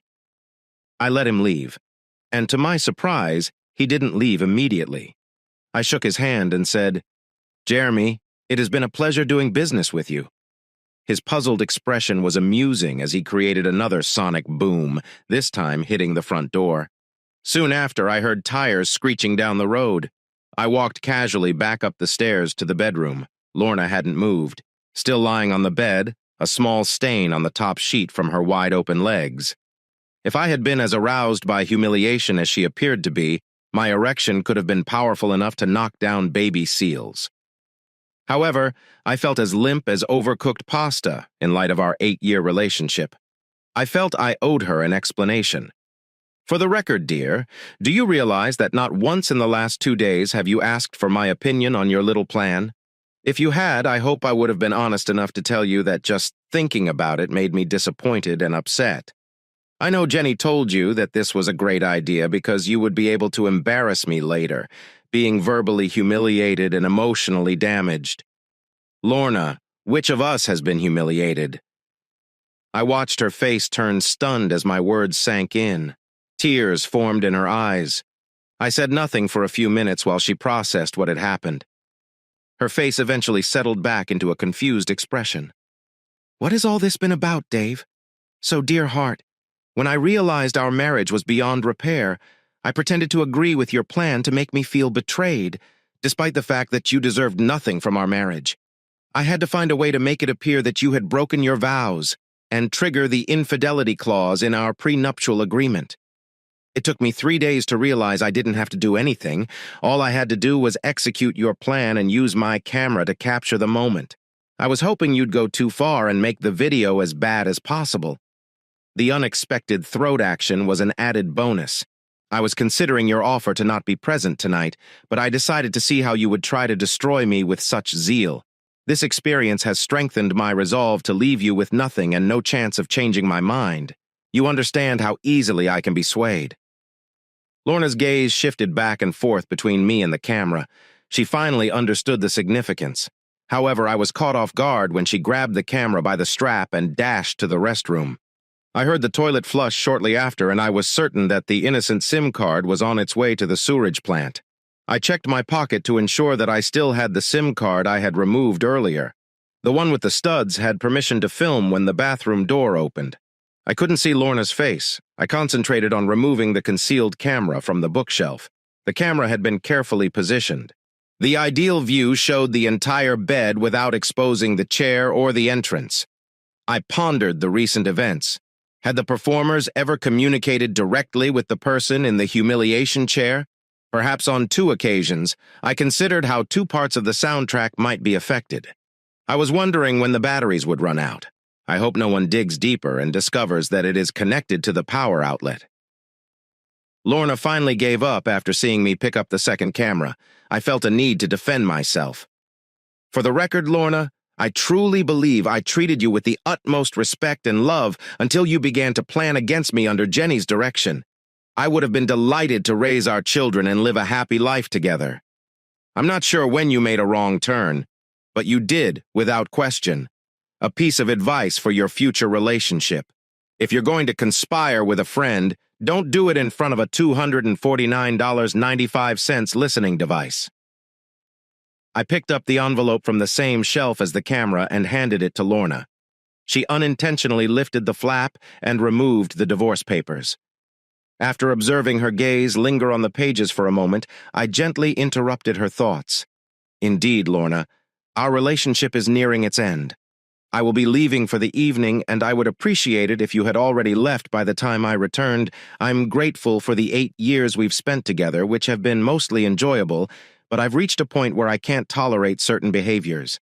I let him leave, and to my surprise, he didn't leave immediately. I shook his hand and said, "Jeremy, it has been a pleasure doing business with you." His puzzled expression was amusing as he created another sonic boom, this time hitting the front door. Soon after, I heard tires screeching down the road. I walked casually back up the stairs to the bedroom. Lorna hadn't moved, still lying on the bed, a small stain on the top sheet from her wide-open legs. If I had been as aroused by humiliation as she appeared to be, my erection could have been powerful enough to knock down baby seals. However, I felt as limp as overcooked pasta in light of our 8-year relationship. I felt I owed her an explanation. "For the record, dear, do you realize that not once in the last 2 days have you asked for my opinion on your little plan? If you had, I hope I would have been honest enough to tell you that just thinking about it made me disappointed and upset. I know Jenny told you that this was a great idea because you would be able to embarrass me later, being verbally humiliated and emotionally damaged. Lorna, which of us has been humiliated?" I watched her face turn stunned as my words sank in. Tears formed in her eyes. I said nothing for a few minutes while she processed what had happened. Her face eventually settled back into a confused expression. What has all this been about, Dave? So, dear heart, when I realized our marriage was beyond repair, I pretended to agree with your plan to make me feel betrayed, despite the fact that you deserved nothing from our marriage. I had to find a way to make it appear that you had broken your vows and trigger the infidelity clause in our prenuptial agreement. It took me 3 days to realize I didn't have to do anything. All I had to do was execute your plan and use my camera to capture the moment. I was hoping you'd go too far and make the video as bad as possible. The unexpected throat action was an added bonus. I was considering your offer to not be present tonight, but I decided to see how you would try to destroy me with such zeal. This experience has strengthened my resolve to leave you with nothing and no chance of changing my mind. You understand how easily I can be swayed. Lorna's gaze shifted back and forth between me and the camera. She finally understood the significance. However, I was caught off guard when she grabbed the camera by the strap and dashed to the restroom. I heard the toilet flush shortly after, and I was certain that the innocent SIM card was on its way to the sewerage plant. I checked my pocket to ensure that I still had the SIM card I had removed earlier. The one with the studs had permission to film when the bathroom door opened. I couldn't see Lorna's face. I concentrated on removing the concealed camera from the bookshelf. The camera had been carefully positioned. The ideal view showed the entire bed without exposing the chair or the entrance. I pondered the recent events. Had the performers ever communicated directly with the person in the humiliation chair? Perhaps on 2 occasions, I considered how 2 parts of the soundtrack might be affected. I was wondering when the batteries would run out. I hope no one digs deeper and discovers that it is connected to the power outlet. Lorna finally gave up after seeing me pick up the second camera. I felt a need to defend myself. For the record, Lorna, I truly believe I treated you with the utmost respect and love until you began to plan against me under Jenny's direction. I would have been delighted to raise our children and live a happy life together. I'm not sure when you made a wrong turn, but you did, without question. A piece of advice for your future relationship. If you're going to conspire with a friend, don't do it in front of a $249.95 listening device. I picked up the envelope from the same shelf as the camera and handed it to Lorna. She unintentionally lifted the flap and removed the divorce papers. After observing her gaze linger on the pages for a moment, I gently interrupted her thoughts. Indeed, Lorna, our relationship is nearing its end. I will be leaving for the evening, and I would appreciate it if you had already left by the time I returned. I'm grateful for the 8 years we've spent together, which have been mostly enjoyable, but I've reached a point where I can't tolerate certain behaviors.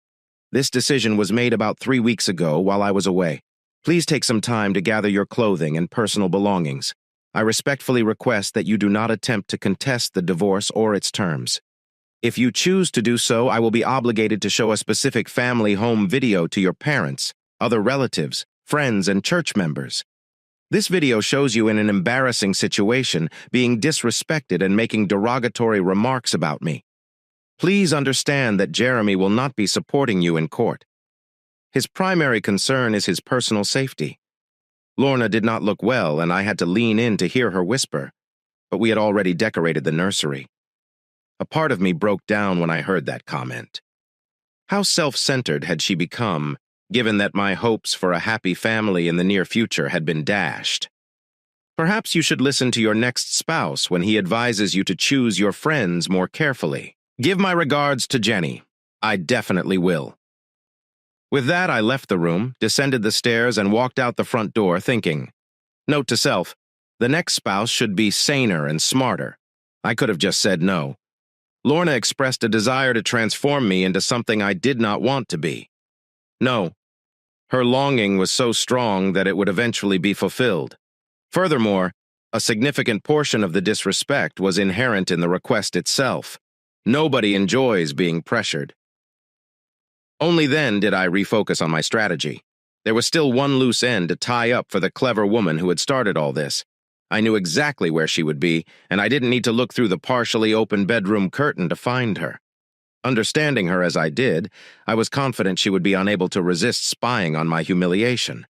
This decision was made about 3 weeks ago while I was away. Please take some time to gather your clothing and personal belongings. I respectfully request that you do not attempt to contest the divorce or its terms. If you choose to do so, I will be obligated to show a specific family home video to your parents, other relatives, friends, and church members. This video shows you in an embarrassing situation, being disrespected and making derogatory remarks about me. Please understand that Jeremy will not be supporting you in court. His primary concern is his personal safety. Lorna did not look well, and I had to lean in to hear her whisper, but we had already decorated the nursery. A part of me broke down when I heard that comment. How self-centered had she become, given that my hopes for a happy family in the near future had been dashed? Perhaps you should listen to your next spouse when he advises you to choose your friends more carefully. Give my regards to Jenny. I definitely will. With that, I left the room, descended the stairs, and walked out the front door thinking, note to self, the next spouse should be saner and smarter. I could have just said no. Lorna expressed a desire to transform me into something I did not want to be. No, her longing was so strong that it would eventually be fulfilled. Furthermore, a significant portion of the disrespect was inherent in the request itself. Nobody enjoys being pressured. Only then did I refocus on my strategy. There was still one loose end to tie up for the clever woman who had started all this. I knew exactly where she would be, and I didn't need to look through the partially open bedroom curtain to find her. Understanding her as I did, I was confident she would be unable to resist spying on my humiliation.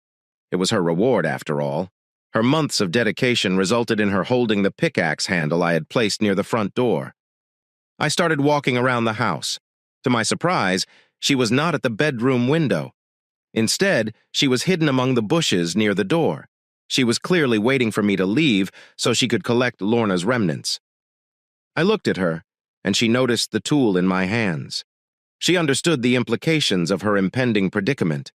It was her reward, after all. Her months of dedication resulted in her holding the pickaxe handle I had placed near the front door. I started walking around the house. To my surprise, she was not at the bedroom window. Instead, she was hidden among the bushes near the door. She was clearly waiting for me to leave so she could collect Lorna's remnants. I looked at her, and she noticed the tool in my hands. She understood the implications of her impending predicament.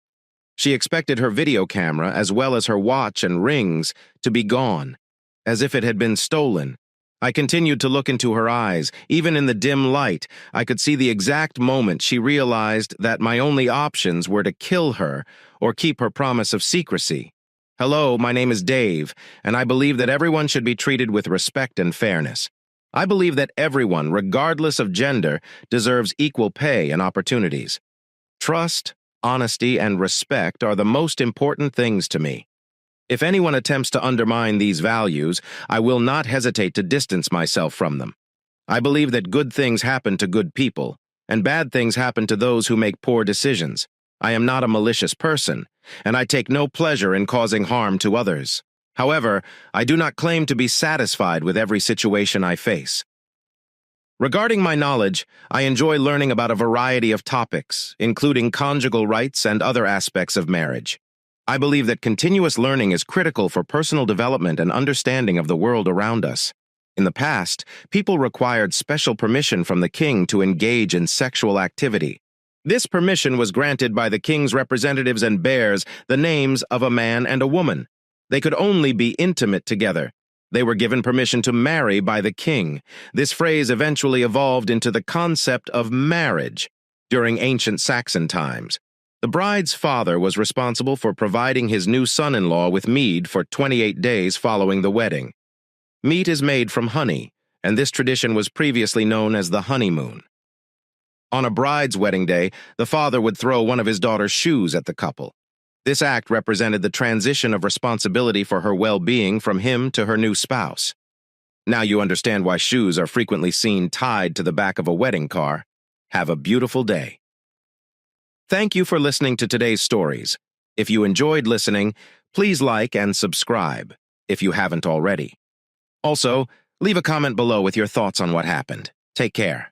She expected her video camera, as well as her watch and rings, to be gone, as if it had been stolen. I continued to look into her eyes. Even in the dim light, I could see the exact moment she realized that my only options were to kill her or keep her promise of secrecy. Hello, my name is Dave, and I believe that everyone should be treated with respect and fairness. I believe that everyone, regardless of gender, deserves equal pay and opportunities. Trust, honesty, and respect are the most important things to me. If anyone attempts to undermine these values, I will not hesitate to distance myself from them. I believe that good things happen to good people, and bad things happen to those who make poor decisions. I am not a malicious person, and I take no pleasure in causing harm to others. However, I do not claim to be satisfied with every situation I face. Regarding my knowledge, I enjoy learning about a variety of topics, including conjugal rights and other aspects of marriage. I believe that continuous learning is critical for personal development and understanding of the world around us. In the past, people required special permission from the king to engage in sexual activity. This permission was granted by the king's representatives and bears the names of a man and a woman. They could only be intimate together. They were given permission to marry by the king. This phrase eventually evolved into the concept of marriage during ancient Saxon times. The bride's father was responsible for providing his new son-in-law with mead for 28 days following the wedding. Meat is made from honey, and this tradition was previously known as the honeymoon. On a bride's wedding day, the father would throw one of his daughter's shoes at the couple. This act represented the transition of responsibility for her well-being from him to her new spouse. Now you understand why shoes are frequently seen tied to the back of a wedding car. Have a beautiful day. Thank you for listening to today's stories. If you enjoyed listening, please like and subscribe if you haven't already. Also, leave a comment below with your thoughts on what happened. Take care.